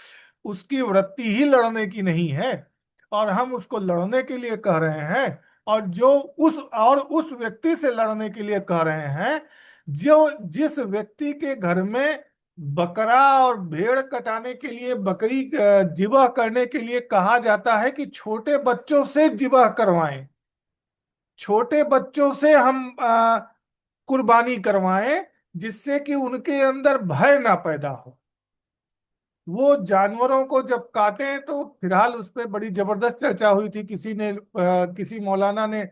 उसकी वृत्ति ही लड़ने की नहीं है और हम उसको लड़ने के लिए कह रहे हैं, और जो उस व्यक्ति से लड़ने के लिए कह रहे हैं जो जिस व्यक्ति के घर में बकरा और भेड़ कटाने के लिए, बकरी जिबह करने के लिए कहा जाता है कि छोटे बच्चों से जिबह करवाएं, छोटे बच्चों से हम कुर्बानी करवाएं, जिससे कि उनके अंदर भय ना पैदा हो। वो जानवरों को जब काटे तो फिलहाल उस पर बड़ी जबरदस्त चर्चा हुई थी। किसी मौलाना ने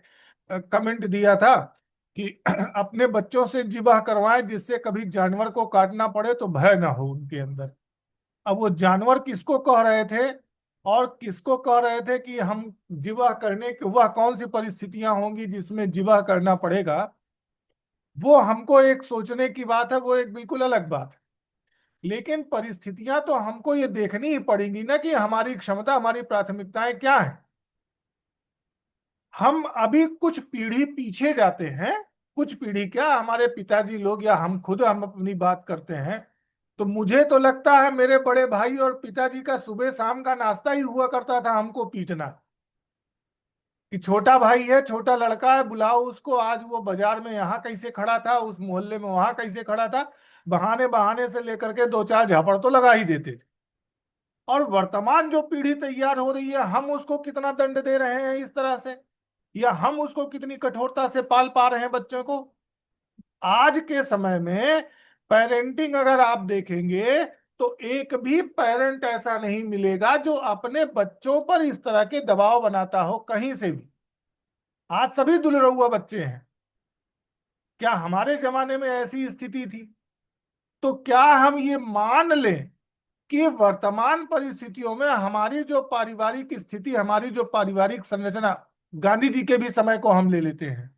कमेंट दिया था कि अपने बच्चों से जिबह करवाएं, जिससे कभी जानवर को काटना पड़े तो भय ना हो उनके अंदर। अब वो जानवर किसको कह रहे थे और किसको कह रहे थे कि हम जिबह करने की, वह कौन सी परिस्थितियां होंगी जिसमें जिबह करना पड़ेगा, वो हमको एक सोचने की बात है, वो एक बिल्कुल अलग बात है। लेकिन परिस्थितियां तो हमको ये देखनी ही पड़ेगी ना कि हमारी क्षमता, हमारी प्राथमिकताएं क्या है। हम अभी कुछ पीढ़ी पीछे जाते हैं, कुछ पीढ़ी क्या, हमारे पिताजी लोग या हम खुद, हम अपनी बात करते हैं तो मुझे तो लगता है मेरे बड़े भाई और पिताजी का सुबह शाम का नाश्ता ही हुआ करता था हमको पीटना, कि छोटा भाई है, छोटा लड़का है, बुलाओ उसको, आज वो बाजार में यहाँ कैसे खड़ा था, उस मोहल्ले में वहां कैसे खड़ा था, बहाने बहाने से लेकर के दो चार झापड़ तो लगा ही देते थे। और वर्तमान जो पीढ़ी तैयार हो रही है, हम उसको कितना दंड दे रहे हैं इस तरह से, या हम उसको कितनी कठोरता से पाल पा रहे हैं बच्चों को। आज के समय में पेरेंटिंग अगर आप देखेंगे तो एक भी पेरेंट ऐसा नहीं मिलेगा जो अपने बच्चों पर इस तरह के दबाव बनाता हो कहीं से भी। आज सभी दुलरुआ बच्चे हैं। क्या हमारे जमाने में ऐसी स्थिति थी? तो क्या हम ये मान लें कि वर्तमान परिस्थितियों में हमारी जो पारिवारिक स्थिति, हमारी जो पारिवारिक संरचना, गांधी जी के भी समय को हम ले लेते हैं,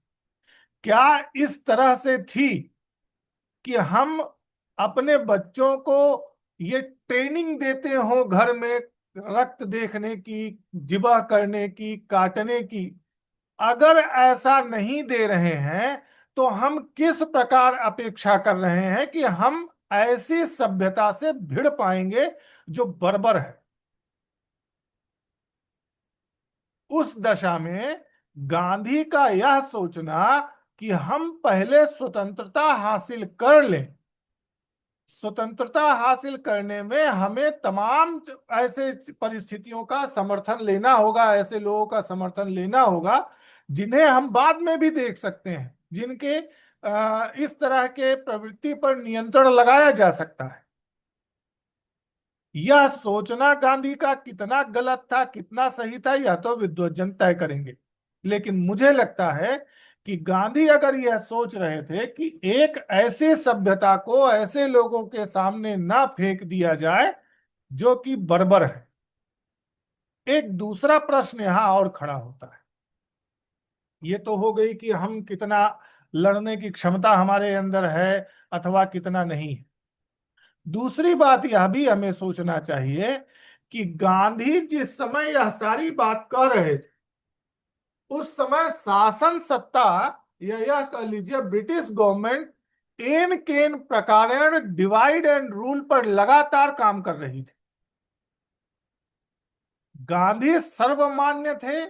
क्या इस तरह से थी कि हम अपने बच्चों को ये ट्रेनिंग देते हो घर में रक्त देखने की, जिबा करने की, काटने की? अगर ऐसा नहीं दे रहे हैं तो हम किस प्रकार अपेक्षा कर रहे हैं कि हम ऐसी सभ्यता से भिड़ पाएंगे जो बर्बर है? उस दशा में गांधी का यह सोचना कि हम पहले स्वतंत्रता हासिल कर लें, स्वतंत्रता हासिल करने में हमें तमाम ऐसे परिस्थितियों का समर्थन लेना होगा, ऐसे लोगों का समर्थन लेना होगा जिन्हें हम बाद में भी देख सकते हैं, जिनके इस तरह के प्रवृत्ति पर नियंत्रण लगाया जा सकता है। यह सोचना गांधी का कितना गलत था, कितना सही था, यह तो विद्वज्जन तय करेंगे। लेकिन मुझे लगता है कि गांधी अगर यह सोच रहे थे कि एक ऐसी सभ्यता को ऐसे लोगों के सामने ना फेंक दिया जाए जो कि बर्बर है। एक दूसरा प्रश्न यहां और खड़ा होता है। ये तो हो गई कि हम कितना लड़ने की क्षमता हमारे अंदर है अथवा कितना नहीं है। दूसरी बात यह भी हमें सोचना चाहिए कि गांधी जिस समय यह सारी बात कह रहे थे, उस समय शासन सत्ता या यह कह लीजिए ब्रिटिश गवर्नमेंट एन केन प्रकारेण डिवाइड एंड रूल पर लगातार काम कर रही थी। गांधी सर्वमान्य थे,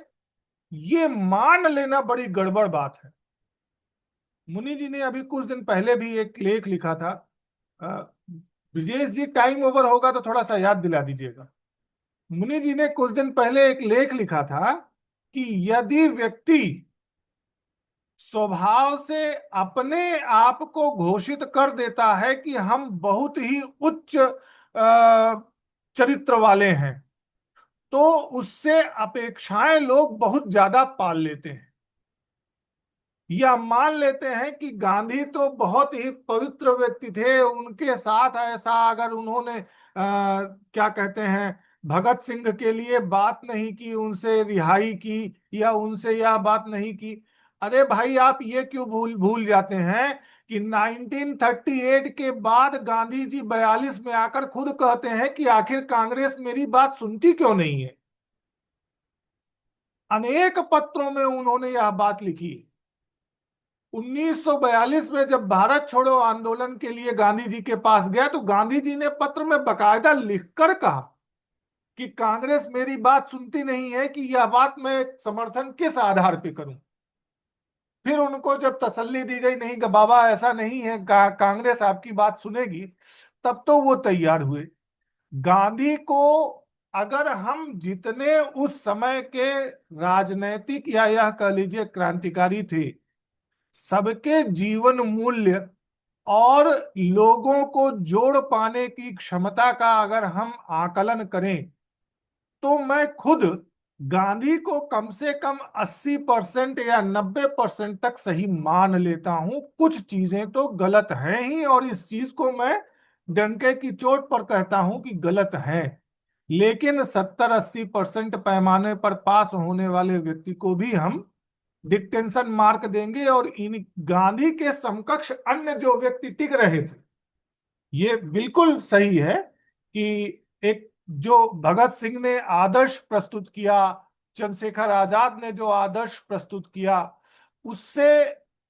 ये मान लेना बड़ी गड़बड़ बात है। मुनि जी ने अभी कुछ दिन पहले भी एक लेख लिखा था, ब्रिजेश जी टाइम ओवर होगा तो थोड़ा सा याद दिला दीजिएगा। मुनि जी ने कुछ दिन पहले एक लेख लिखा था कि यदि व्यक्ति स्वभाव से अपने आप को घोषित कर देता है कि हम बहुत ही उच्च चरित्र वाले हैं, तो उससे अपेक्षाएं लोग बहुत ज्यादा पाल लेते हैं, या मान लेते हैं कि गांधी तो बहुत ही पवित्र व्यक्ति थे, उनके साथ ऐसा अगर उन्होंने क्या कहते हैं भगत सिंह के लिए बात नहीं की, उनसे रिहाई की, या उनसे यह बात नहीं की। अरे भाई, आप ये क्यों भूल भूल जाते हैं कि 1938 के बाद गांधी जी 42 में आकर खुद कहते हैं कि आखिर कांग्रेस मेरी बात सुनती क्यों नहीं है। अनेक पत्रों में उन्होंने यह बात लिखी। 1942 में जब भारत छोड़ो आंदोलन के लिए गांधी जी के पास गया तो गांधी जी ने पत्र में बकायदा लिखकर कहा कि कांग्रेस मेरी बात सुनती नहीं है, कि यह बात मैं समर्थन किस आधार पे करूं। फिर उनको जब तसल्ली दी गई नहीं कि बाबा ऐसा नहीं है, कांग्रेस आपकी बात सुनेगी, तब तो वो तैयार हुए। गांधी को अगर हम जितने उस समय के राजनैतिक या यह कह लीजिए क्रांतिकारी थे, सबके जीवन मूल्य और लोगों को जोड़ पाने की क्षमता का अगर हम आकलन करें, तो मैं खुद गांधी को कम से कम 80% या 90% तक सही मान लेता हूं। कुछ चीजें तो गलत हैं ही, और इस चीज को मैं डंके की चोट पर कहता हूं कि गलत है। लेकिन 70-80% पैमाने पर पास होने वाले व्यक्ति को भी हम डिक्टेंशन मार्क देंगे। और इन गांधी के समकक्ष अन्य जो व्यक्ति टिक रहे थे, ये बिल्कुल सही है कि एक जो भगत सिंह ने आदर्श प्रस्तुत किया, चंद्रशेखर आजाद ने जो आदर्श प्रस्तुत किया, उससे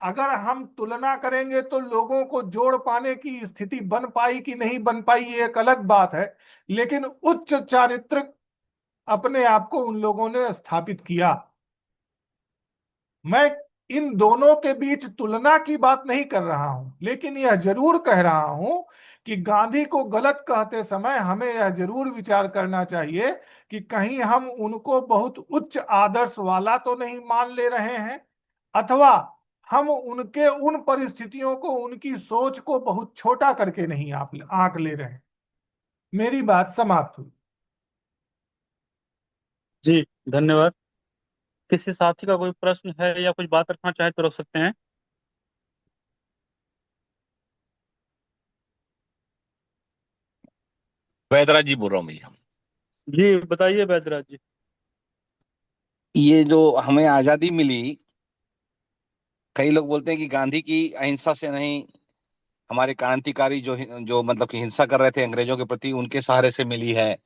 अगर हम तुलना करेंगे तो लोगों को जोड़ पाने की स्थिति बन पाई कि नहीं बन पाई, ये एक अलग बात है। लेकिन उच्च चारित्र अपने आप को उन लोगों ने स्थापित किया। मैं इन दोनों के बीच तुलना की बात नहीं कर रहा हूं, लेकिन यह जरूर कह रहा हूं कि गांधी को गलत कहते समय हमें यह जरूर विचार करना चाहिए कि कहीं हम उनको बहुत उच्च आदर्श वाला तो नहीं मान ले रहे हैं, अथवा हम उनके उन परिस्थितियों को, उनकी सोच को बहुत छोटा करके नहीं आंक ले रहे हैं। मेरी बात समाप्त हुई। जी धन्यवाद। किसी साथी का कोई प्रश्न है या कुछ बात रखना चाहे तो रख सकते हैं। वैदराज जी बोल रहा हूँ भैया। जी बताइए वैद्यराज जी। ये जो हमें आजादी मिली, कई लोग बोलते हैं कि गांधी की अहिंसा से नहीं, हमारे क्रांतिकारी जो जो मतलब कि हिंसा कर रहे थे अंग्रेजों के प्रति, उनके सहारे से मिली है।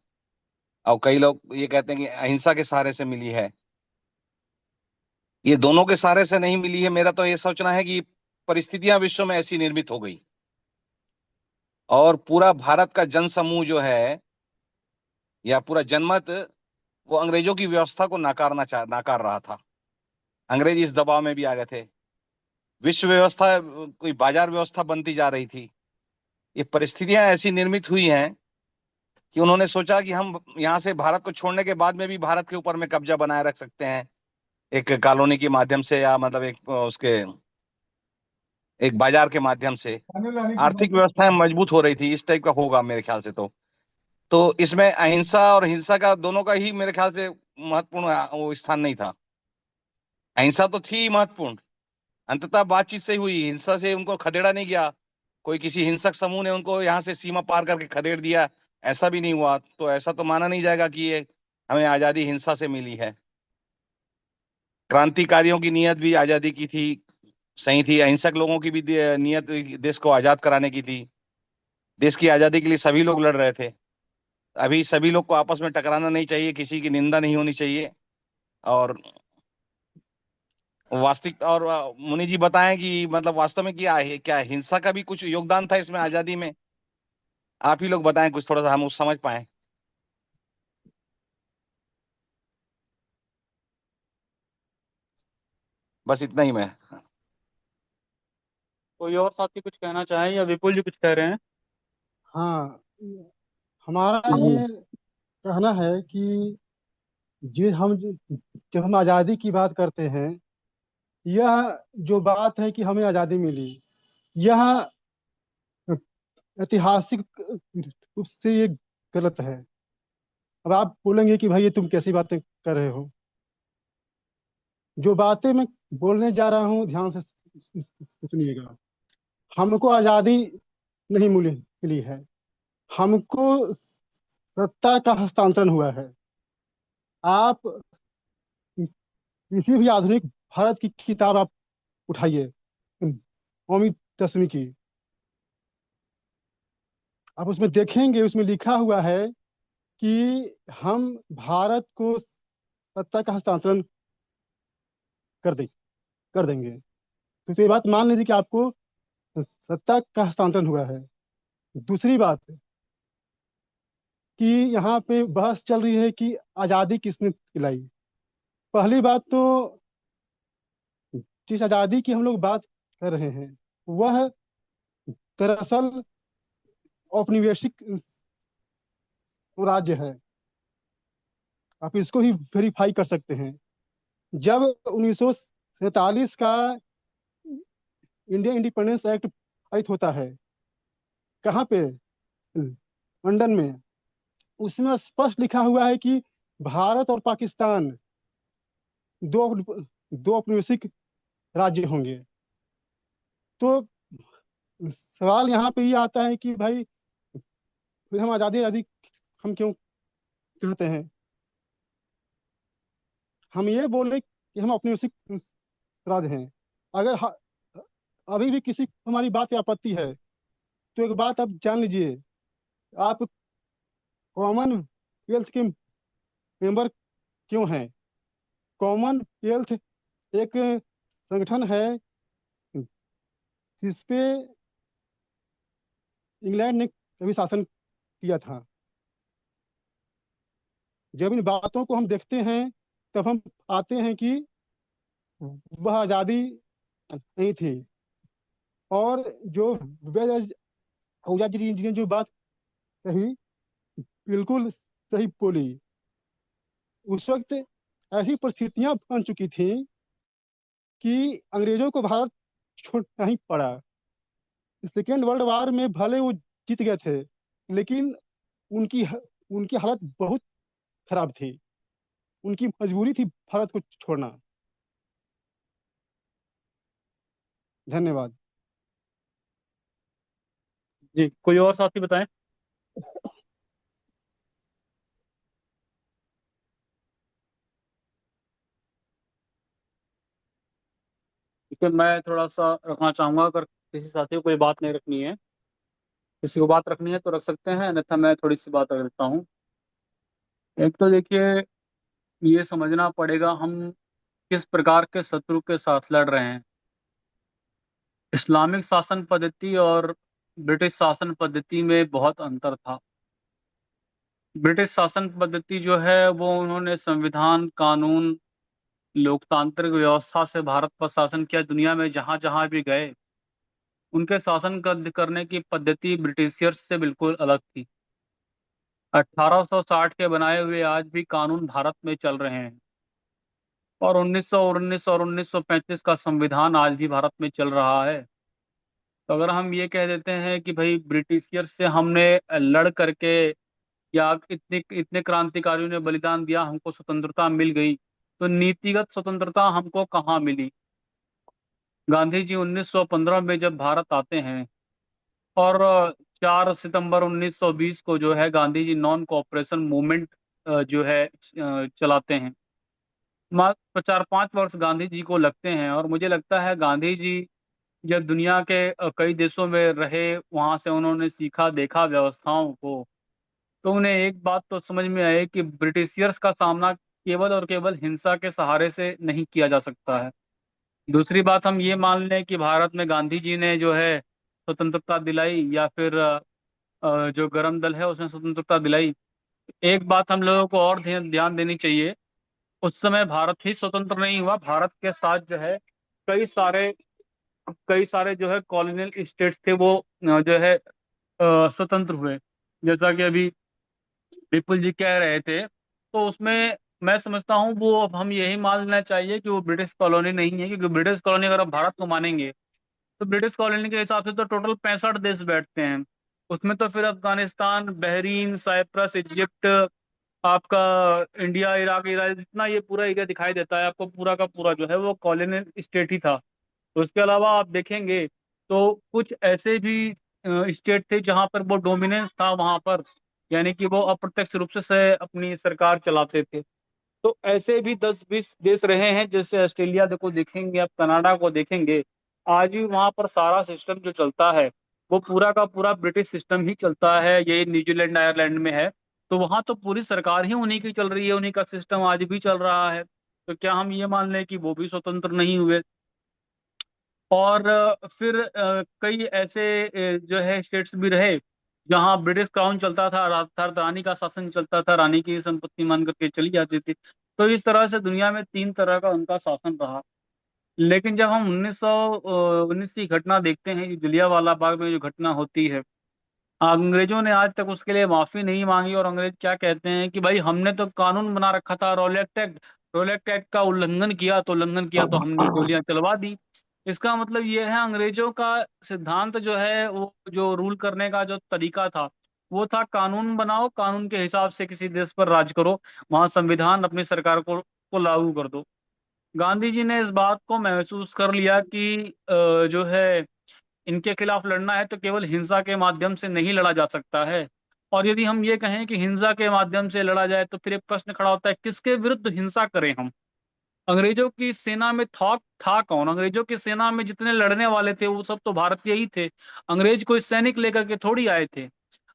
और कई लोग ये कहते हैं कि अहिंसा के सहारे से मिली है। ये दोनों के सहारे से नहीं मिली है। मेरा तो ये सोचना है कि परिस्थितियां विश्व में ऐसी निर्मित हो गई, और पूरा भारत का जन समूह जो है, या पूरा जनमत, वो अंग्रेजों की व्यवस्था को नाकार रहा था। अंग्रेज इस दबाव में भी आ गए थे। विश्व व्यवस्था कोई बाजार व्यवस्था बनती जा रही थी। ये परिस्थितियां ऐसी निर्मित हुई हैं कि उन्होंने सोचा कि हम यहाँ से भारत को छोड़ने के बाद में भी भारत के ऊपर में कब्जा बनाए रख सकते हैं, एक कॉलोनी के माध्यम से, या मतलब एक उसके एक बाजार के माध्यम से। आर्थिक व्यवस्थाएं मजबूत हो रही थी, इस टाइप का होगा मेरे ख्याल से। तो इसमें अहिंसा और हिंसा का दोनों का ही मेरे ख्याल से महत्वपूर्ण वो स्थान नहीं था। अहिंसा तो थी महत्वपूर्ण, अंततः बातचीत से हुई, हिंसा से उनको खदेड़ा नहीं गया। कोई किसी हिंसक समूह ने उनको यहाँ से सीमा पार करके खदेड़ दिया, ऐसा भी नहीं हुआ। तो ऐसा तो माना नहीं जाएगा कि ये हमें आजादी हिंसा से मिली है। क्रांतिकारियों की नीयत भी आजादी की थी, सही थी। अहिंसक लोगों की भी नीयत देश को आजाद कराने की थी। देश की आजादी के लिए सभी लोग लड़ रहे थे। अभी सभी लोग को आपस में टकराना नहीं चाहिए, किसी की निंदा नहीं होनी चाहिए। और वास्तविक, और मुनि जी बताएं कि मतलब वास्तव में क्या है, क्या हिंसा का भी कुछ योगदान था इसमें आजादी में? आप ही लोग बताएं कुछ, थोड़ा सा हम उस समझ पाए। बस इतना ही मैं। कोई और साथी कुछ कहना चाहे, या विपुल जी कुछ कह रहे हैं? हाँ, हमारा जी ये कहना है कि जब हम आज़ादी की बात करते हैं, यह जो बात है कि हमें आज़ादी मिली, यह ऐतिहासिक रूप से ये गलत है। अब आप बोलेंगे कि भाई ये तुम कैसी बातें कर रहे हो। जो बातें मैं बोलने जा रहा हूँ, ध्यान से सुनिएगा। हमको आज़ादी नहीं मिली है, हमको सत्ता का हस्तांतरण हुआ है। आप किसी भी आधुनिक भारत की किताब आप उठाइए, नौवीं 10वीं की, आप उसमें देखेंगे, उसमें लिखा हुआ है कि हम भारत को सत्ता का हस्तांतरण कर दे कर देंगे। तो ये बात मान लीजिए कि आपको सत्ता का हस्तांतरण हुआ है। दूसरी बात कि यहाँ पे बहस चल रही है कि आज़ादी किसने दिलाई। पहली बात तो, जिस आज़ादी की हम लोग बात कर रहे हैं, वह दरअसल औपनिवेशिक राज्य है। आप इसको ही वेरीफाई कर सकते हैं। जब 1947 का इंडिया इंडिपेंडेंस एक्ट पारित होता है, कहाँ पे? लंदन में। उसमें स्पष्ट लिखा हुआ है कि भारत और पाकिस्तान दो दो औपनिवेशिक राज्य होंगे। तो सवाल यहाँ पे ये आता है कि भाई फिर हम आज़ादी आज़ादी हम क्यों कहते हैं? हम ये बोले कि हम औपनिवेशिक राज्य हैं। अगर अभी भी किसी को हमारी बात की आपत्ति है, तो एक बात आप जान लीजिए, आप कॉमनवेल्थ के मेंबर क्यों हैं? कॉमनवेल्थ एक संगठन है जिसपे इंग्लैंड ने कभी शासन किया था। जब इन बातों को हम देखते हैं तब हम आते हैं कि वह आज़ादी नहीं थी। और जो ओजा जी ने जो बात कही, बिल्कुल सही बोली। उस वक्त ऐसी परिस्थितियां बन चुकी थी कि अंग्रेजों को भारत छोड़ना ही पड़ा। सेकेंड वर्ल्ड वॉर में भले वो जीत गए थे, लेकिन उनकी उनकी हालत बहुत खराब थी। उनकी मजबूरी थी भारत को छोड़ना। धन्यवाद। जी, कोई और साथी बताएं। क्योंकि मैं थोड़ा सा रखना चाहूंगा, अगर किसी साथी को कोई बात नहीं रखनी है, किसी को बात रखनी है तो रख सकते हैं, अन्यथा मैं थोड़ी सी बात रख देता हूँ। एक तो देखिए, ये समझना पड़ेगा हम किस प्रकार के शत्रु के साथ लड़ रहे हैं। इस्लामिक शासन पद्धति और ब्रिटिश शासन पद्धति में बहुत अंतर था। ब्रिटिश शासन पद्धति जो है वो उन्होंने संविधान, कानून, लोकतांत्रिक व्यवस्था से भारत पर शासन किया। दुनिया में जहां जहां भी गए, उनके शासन करने की पद्धति ब्रिटिशियर्स से बिल्कुल अलग थी। 1860 के बनाए हुए आज भी कानून भारत में चल रहे हैं, और 1919 और 1935 का संविधान आज भी भारत में चल रहा है। तो अगर हम ये कह देते हैं कि भाई ब्रिटिशियर्स से हमने लड़ करके, या इतने इतने क्रांतिकारियों ने बलिदान दिया, हमको स्वतंत्रता मिल गई, तो नीतिगत स्वतंत्रता हमको कहाँ मिली? गांधी जी 1915 में जब भारत आते हैं, और 4 सितंबर 1920 को जो है Gandhi ji non cooperation movement जो है चलाते हैं। मात्र 4-5 वर्ष गांधी जी को लगते हैं, और मुझे लगता है गांधी जी जब दुनिया के कई देशों में रहे, वहां से उन्होंने सीखा देखा व्यवस्थाओं को, तो उन्हें एक बात तो समझ में आई कि ब्रिटिशियर्स का सामना केवल और केवल हिंसा के सहारे से नहीं किया जा सकता है। दूसरी बात, हम ये मान लें कि भारत में गांधी जी ने जो है स्वतंत्रता दिलाई, या फिर जो गरम दल है उसने स्वतंत्रता दिलाई। एक बात हम लोगों को और ध्यान देनी चाहिए, उस समय भारत ही स्वतंत्र नहीं हुआ, भारत के साथ जो है कई सारे कई सारे जो है कॉलोनियल स्टेट्स थे, वो जो है स्वतंत्र हुए। जैसा कि अभी विपुल जी कह रहे थे, तो उसमें मैं समझता हूँ वो अब हम यही मान लेना चाहिए कि वो ब्रिटिश कॉलोनी नहीं है, क्योंकि ब्रिटिश कॉलोनी अगर हम भारत को मानेंगे तो ब्रिटिश कॉलोनी के हिसाब से तो टोटल 65 देश बैठते हैं। उसमें तो फिर अफगानिस्तान, बहरीन, साइप्रस, इजिप्ट, आपका इंडिया, इराक, ईरान, जितना ये पूरा एरिया दिखाई देता है आपको, पूरा का पूरा जो है वो कॉलोनियल स्टेट ही था। उसके अलावा आप देखेंगे तो कुछ ऐसे भी स्टेट थे जहां पर वो डोमिनेंस था वहां पर, यानी कि वो अप्रत्यक्ष रूप से अपनी सरकार चलाते थे। तो ऐसे भी 10-20 देश रहे हैं, जैसे ऑस्ट्रेलिया को देखेंगे, आप कनाडा को देखेंगे, आज भी वहां पर सारा सिस्टम जो चलता है वो पूरा का पूरा ब्रिटिश सिस्टम ही चलता है। ये न्यूजीलैंड, आयरलैंड में है, तो वहां तो पूरी सरकार ही उन्हीं की चल रही है, उन्हीं का सिस्टम आज भी चल रहा है। तो क्या हम ये मान लें कि वो भी स्वतंत्र नहीं हुए? और फिर कई ऐसे जो है स्टेट्स भी रहे जहां ब्रिटिश क्राउन चलता था, रानी का शासन चलता था, रानी की संपत्ति मान करके चली जाती थी। तो इस तरह से दुनिया में 3 तरह का उनका शासन रहा। लेकिन जब हम 1919 की घटना देखते हैं, जलियांवाला बाग में जो घटना होती है, अंग्रेजों ने आज तक उसके लिए माफी नहीं मांगी, और अंग्रेज क्या कहते हैं कि भाई हमने तो कानून बना रखा था रोलेक्ट एक्ट का उल्लंघन किया तो हमने गोलियां चलवा दी। इसका मतलब ये है अंग्रेजों का सिद्धांत जो है, वो जो रूल करने का जो तरीका था वो था कानून बनाओ, कानून के हिसाब से किसी देश पर राज करो, वहां संविधान अपनी सरकार को लागू कर दो। गांधी जी ने इस बात को महसूस कर लिया कि जो है इनके खिलाफ लड़ना है तो केवल हिंसा के माध्यम से नहीं लड़ा जा सकता है। और यदि हम ये कहें कि हिंसा के माध्यम से लड़ा जाए तो फिर एक प्रश्न खड़ा होता है, किसके विरुद्ध हिंसा करें हम? अंग्रेजों की सेना में था कौन? अंग्रेजों की सेना में जितने लड़ने वाले थे वो सब तो भारतीय ही थे। अंग्रेज कोई सैनिक लेकर के थोड़ी आए थे।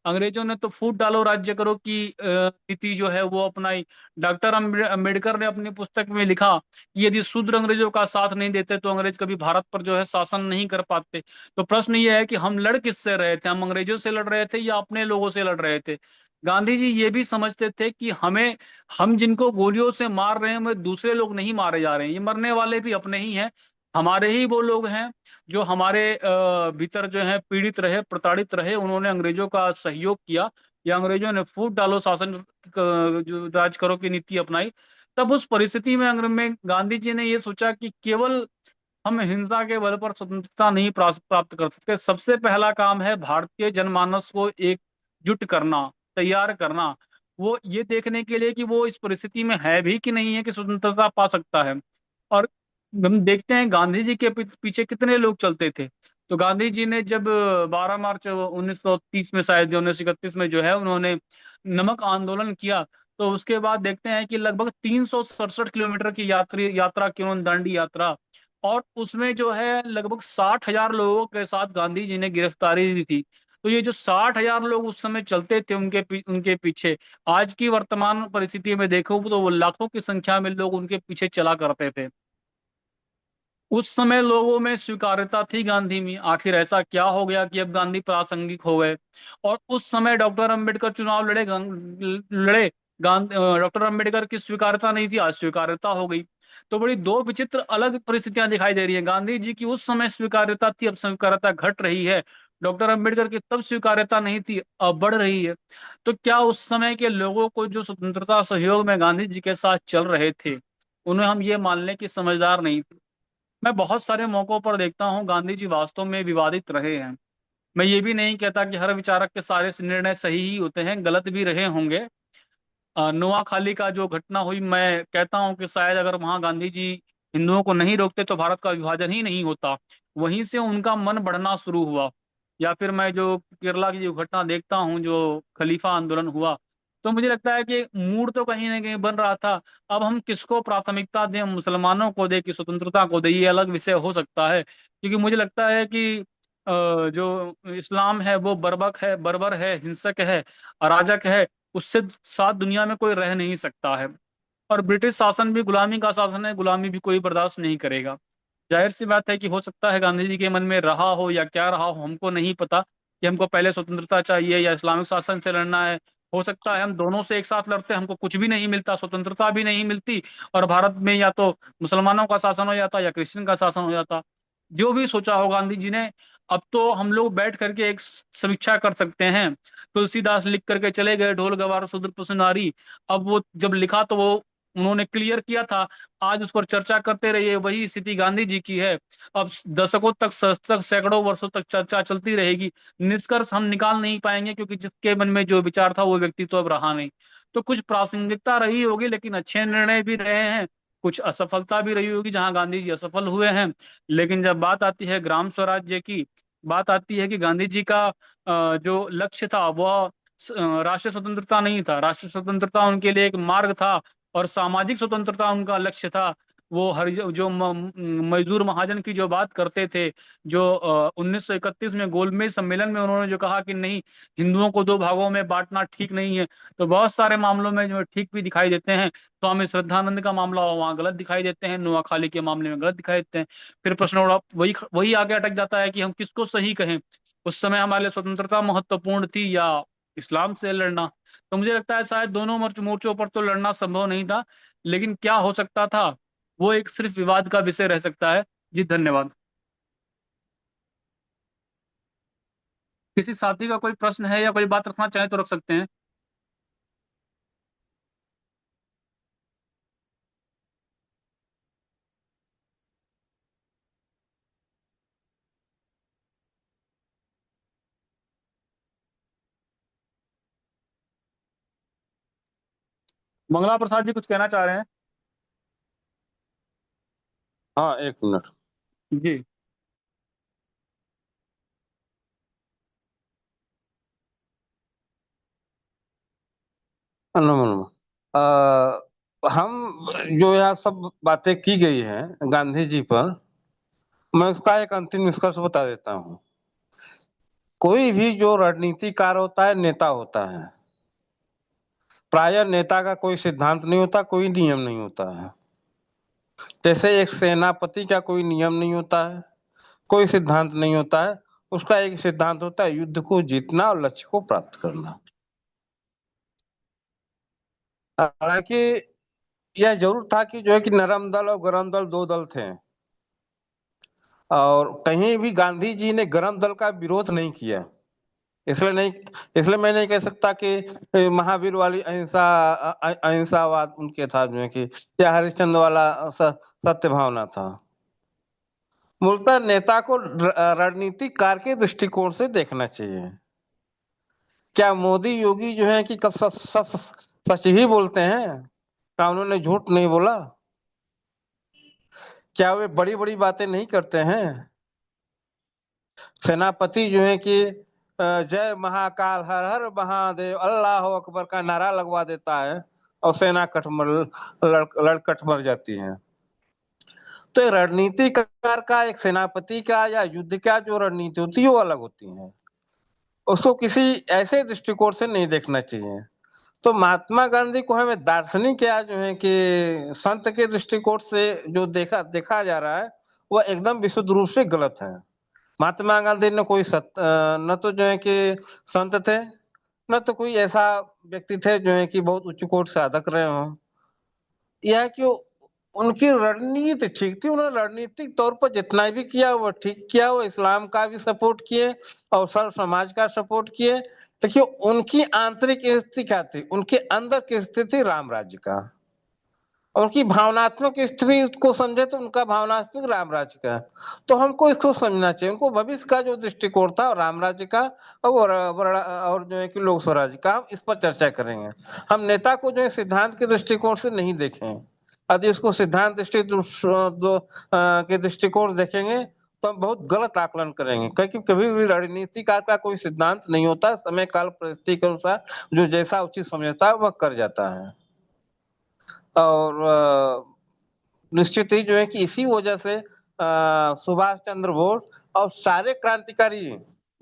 अंग्रेजों ने तो फूट डालो राज्य करो की नीति जो है वो अपनाई। डॉक्टर अम्बेडकर ने अपनी पुस्तक में लिखा कि यदि शूद्र अंग्रेजों का साथ नहीं देते तो अंग्रेज कभी भारत पर जो है शासन नहीं कर पाते। तो प्रश्न ये है कि हम लड़ किससे रहे थे? हम अंग्रेजों से लड़ रहे थे या अपने लोगों से लड़ रहे थे? गांधी जी ये भी समझते थे कि हम जिनको गोलियों से मार रहे हैं वो दूसरे लोग नहीं मारे जा रहे हैं, ये मरने वाले भी अपने ही हैं। हमारे ही वो लोग हैं जो हमारे भीतर जो है पीड़ित रहे, प्रताड़ित रहे, उन्होंने अंग्रेजों का सहयोग किया या अंग्रेजों ने फूट डालो शासन जो राज करो की नीति अपनाई। तब उस परिस्थिति में में गांधी जी ने ये सोचा कि केवल हम हिंसा के बल पर स्वतंत्रता नहीं प्राप्त कर सकते। सबसे पहला काम है भारतीय जनमानस को एकजुट करना, तैयार करना, वो ये देखने के लिए कि वो इस परिस्थिति में है भी कि नहीं है कि स्वतंत्रता पा सकता है। और हम देखते हैं गांधी जी के पीछे कितने लोग चलते थे। तो गांधी जी ने जब 12 मार्च 1930 में, शायद 1931 में जो है उन्होंने नमक आंदोलन किया, तो उसके बाद देखते हैं कि लगभग 367 किलोमीटर की यात्रा की उन्होंने, दांडी यात्रा। और उसमें जो है लगभग 60,000 लोगों के साथ गांधी जी ने गिरफ्तारी दी थी। तो ये जो 60,000 लोग उस समय चलते थे उनके पीछे, आज की वर्तमान परिस्थिति में देखो तो वो लाखों की संख्या में लोग उनके पीछे चला करते थे। उस समय लोगों में स्वीकार्यता थी गांधी में, आखिर ऐसा क्या हो गया कि अब गांधी प्रासंगिक हो गए? और उस समय डॉक्टर अंबेडकर चुनाव लड़े डॉक्टर अंबेडकर की स्वीकार्यता नहीं थी, आज स्वीकार्यता हो गई। तो बड़ी दो विचित्र अलग परिस्थितियां दिखाई दे रही हैं। गांधी जी की उस समय स्वीकार्यता थी, अब स्वीकार्यता घट रही है। डॉक्टर अंबेडकर की तब स्वीकार्यता नहीं थी, अब बढ़ रही है। तो क्या उस समय के लोगों को जो स्वतंत्रता सहयोग में गांधी जी के साथ चल रहे थे, उन्हें हम ये मान लें कि समझदार नहीं थे? मैं बहुत सारे मौकों पर देखता हूँ गांधी जी वास्तव में विवादित रहे हैं। मैं ये भी नहीं कहता कि हर विचारक के सारे निर्णय सही ही होते हैं, गलत भी रहे होंगे। नोआखाली का जो घटना हुई, मैं कहता हूँ कि शायद अगर वहां गांधी जी हिंदुओं को नहीं रोकते तो भारत का विभाजन ही नहीं होता। वहीं से उनका मन बढ़ना शुरू हुआ। या फिर मैं जो केरला की जो घटना देखता हूँ, जो खलीफा आंदोलन हुआ, तो मुझे लगता है कि मूड तो कहीं ना कहीं बन रहा था। अब हम किसको प्राथमिकता दें, मुसलमानों को दें कि स्वतंत्रता को दें, ये अलग विषय हो सकता है। क्योंकि मुझे लगता है कि जो इस्लाम है वो बर्बर है, हिंसक है, अराजक है। उससे साथ दुनिया में कोई रह नहीं सकता है। और ब्रिटिश शासन भी गुलामी का शासन है, गुलामी भी कोई बर्दाश्त नहीं करेगा। जाहिर सी बात है कि हो सकता है गांधी जी के मन में रहा हो या क्या रहा हो, हमको नहीं पता कि हमको पहले स्वतंत्रता चाहिए या इस्लामिक शासन से लड़ना है। हो सकता है हम दोनों से एक साथ लड़ते, हमको कुछ भी नहीं मिलता, स्वतंत्रता भी नहीं मिलती, और भारत में या तो मुसलमानों का शासन हो जाता या क्रिश्चियन का शासन हो जाता। जो भी सोचा हो गांधी जी ने, अब तो हम लोग बैठ करके एक समीक्षा कर सकते हैं। तुलसीदास लिख करके चले गए, ढोल गवार शूद्र पुरुष। अब वो जब लिखा तो वो उन्होंने क्लियर किया था, आज उस पर चर्चा करते रहिए, वही स्थिति गांधी जी की है। अब दशकों तक, सैकड़ों वर्षों तक चर्चा चलती रहेगी, निष्कर्ष हम निकाल नहीं पाएंगे, क्योंकि जिसके मन में जो विचार था वो व्यक्ति तो अब रहा नहीं। तो कुछ प्रासंगिकता रही होगी, लेकिन अच्छे निर्णय भी रहे हैं, कुछ असफलता भी रही होगी जहां गांधी जी असफल हुए हैं। लेकिन जब बात आती है ग्राम स्वराज्य की, बात आती है कि गांधी जी का जो लक्ष्य था वह राष्ट्रीय स्वतंत्रता नहीं था। राष्ट्रीय स्वतंत्रता उनके लिए एक मार्ग था, और सामाजिक स्वतंत्रता उनका लक्ष्य था। वो हर जो मजदूर महाजन की जो बात करते थे, जो 1931 में गोलमेज सम्मेलन में उन्होंने जो कहा कि नहीं, हिंदुओं को दो भागों में बांटना ठीक नहीं है, तो बहुत सारे मामलों में जो ठीक भी दिखाई देते हैं। स्वामी श्रद्धानंद का मामला हो, वहाँ गलत दिखाई देते हैं, नोआखाली के मामले में गलत दिखाई देते हैं। फिर प्रश्न उड़ा, वही वही आगे अटक जाता है कि हम किसको सही कहें। उस समय हमारे लिए स्वतंत्रता महत्वपूर्ण थी या इस्लाम से लड़ना? तो मुझे लगता है शायद दोनों मोर्चों पर तो लड़ना संभव नहीं था। लेकिन क्या हो सकता था, वो एक सिर्फ विवाद का विषय रह सकता है। जी धन्यवाद। किसी साथी का कोई प्रश्न है या कोई बात रखना चाहे तो रख सकते हैं। मंगला प्रसाद जी कुछ कहना चाह रहे हैं? हाँ, एक मिनट। जी। नमन, हम जो यहाँ सब बातें की गई हैं गांधी जी पर, मैं उसका एक अंतिम निष्कर्ष बता देता हूँ। कोई भी जो रणनीतिकार होता है, नेता होता है, प्रायः नेता का कोई सिद्धांत नहीं होता, कोई नियम नहीं होता है। जैसे एक सेनापति का कोई नियम नहीं होता है, कोई सिद्धांत नहीं होता है। उसका एक सिद्धांत होता है, युद्ध को जीतना और लक्ष्य को प्राप्त करना। हालांकि यह जरूर था कि जो है कि नरम दल और गरम दल दो दल थे, और कहीं भी गांधी जी ने गरम दल का विरोध नहीं किया। इसलिए मैं नहीं कह सकता कि महावीर वाली अहिंसावाद उनके था, जो है कि या हरिश्चंद्र वाला सत्य भावना था। मूलतः नेता को रणनीतिक कार्य के दृष्टिकोण से देखना चाहिए। क्या मोदी योगी जो है कि कब सच ही बोलते हैं? क्या उन्होंने झूठ नहीं बोला? क्या वे बड़ी बड़ी बातें नहीं करते हैं? सेनापति जो है कि जय महाकाल, हर हर महादेव, अल्लाह अकबर का नारा लगवा देता है और सेना लड़कट मर जाती है। तो ये रणनीतिकार का, एक सेनापति का या युद्ध का जो रणनीति होती है वो अलग होती है। उसको किसी ऐसे दृष्टिकोण से नहीं देखना चाहिए। तो महात्मा गांधी को हमें दार्शनिक या जो है कि संत के दृष्टिकोण से जो देखा जा रहा है, वह एकदम विशुद्ध रूप से गलत है। महात्मा गांधी ने कोई न तो जो है कि संत थे, न तो कोई ऐसा व्यक्ति थे जो है कि बहुत उच्च कोटि साधक रहे हों। यह कि उनकी रणनीति ठीक थी। उन्होंने रणनीतिक तौर पर जितना भी किया वो ठीक किया। वो इस्लाम का भी सपोर्ट किए और सर्व समाज का सपोर्ट किए। देखिए, उनकी आंतरिक स्थिति क्या थी, उनके अंदर की स्थिति राम राज्य का। उनकी भावनात्मक स्थिति को समझे तो उनका भावनात्मक राम राज्य का। तो हमको इसको समझना चाहिए। उनको भविष्य का जो दृष्टिकोण था राम राज्य का और जो है कि लोक स्वराज्य का, हम इस पर चर्चा करेंगे। हम नेता को जो है सिद्धांत के दृष्टिकोण से नहीं देखें। यदि उसको सिद्धांत के दृष्टिकोण देखेंगे तो हम बहुत गलत आकलन करेंगे, क्योंकि कभी भी रणनीतिकार का कोई सिद्धांत नहीं होता। समय काल परिस्थिति के अनुसार जो जैसा उचित समझता है वह कर जाता है। और निश्चित ही जो है कि इसी वजह से सुभाष चंद्र बोस और सारे क्रांतिकारी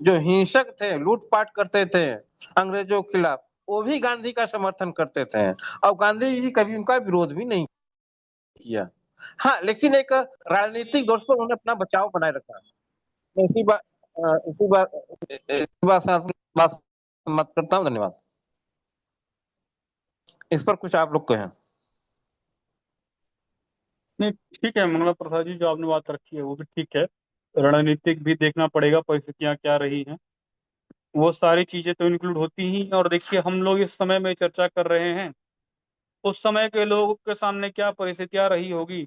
जो हिंसक थे, लूटपाट करते थे अंग्रेजों के खिलाफ, वो भी गांधी का समर्थन करते थे और गांधी जी कभी उनका विरोध भी नहीं किया। हाँ, लेकिन एक राजनीतिक दौर पर उन्होंने अपना बचाव बनाए रखा। मैं इसी बात मत करता हूँ। धन्यवाद। इस पर कुछ आप लोग कहें। नहीं, ठीक है मंगला प्रसाद जी, जो आपने बात रखी है वो भी ठीक है। रणनीतिक भी देखना पड़ेगा, परिस्थितियां क्या रही हैं, वो सारी चीजें तो इंक्लूड होती ही हैं। और देखिए, हम लोग इस समय में चर्चा कर रहे हैं, उस समय के लोगों के सामने क्या परिस्थितियां रही होगी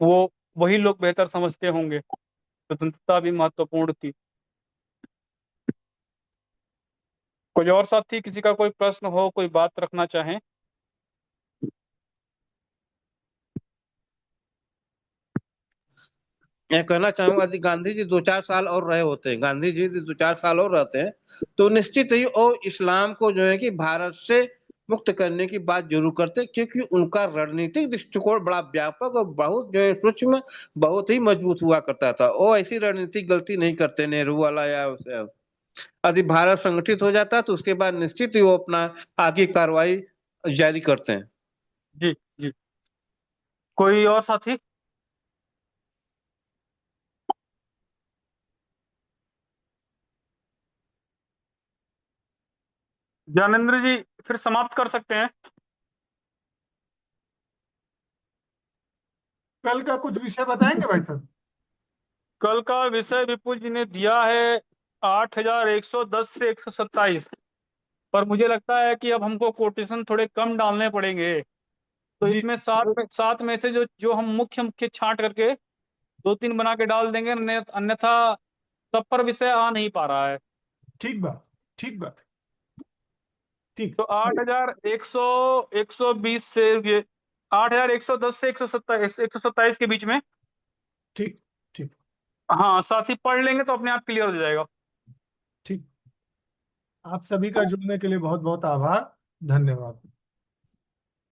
वो वही लोग बेहतर समझते होंगे। स्वतंत्रता भी महत्वपूर्ण थी। कोई और साथी, किसी का कोई प्रश्न हो, कोई बात रखना चाहें? मैं कहना चाहूंगा कि गांधी जी 2-4 साल और रहे होते, गांधी जी 2-4 साल और रहते हैं तो निश्चित ही वो इस्लाम को जो है कि भारत से मुक्त करने की बात जरूर करते, क्योंकि उनका रणनीतिक दृष्टिकोण बड़ा व्यापक और बहुत जो है सूक्ष्म, बहुत ही मजबूत हुआ करता था। वो ऐसी रणनीतिक गलती नहीं करते नेहरू वाला या यदि भारत संगठित हो जाता तो उसके बाद निश्चित ही वो अपना आगे कार्रवाई जारी करते हैं। जी जी। कोई और साथी? ज्ञानेंद्र जी, फिर समाप्त कर सकते हैं। कल का कुछ विषय बताएंगे भाई साहब? कल का विषय विपुल जी ने दिया है, 8110 से 127, पर मुझे लगता है कि अब हमको कोटेशन थोड़े कम डालने पड़ेंगे। तो जी इसमें सात में से जो जो हम मुख्य मुख्य छांट करके 2-3 बना के डाल देंगे, अन्यथा सब पर विषय आ नहीं पा रहा है। ठीक बात, ठीक बात, ठीक। तो 8120 से ये 8110 से 127 के बीच में। ठीक, ठीक, हाँ, साथी पढ़ लेंगे तो अपने आप क्लियर हो जाएगा। ठीक। आप सभी का जुड़ने के लिए बहुत बहुत आभार, धन्यवाद।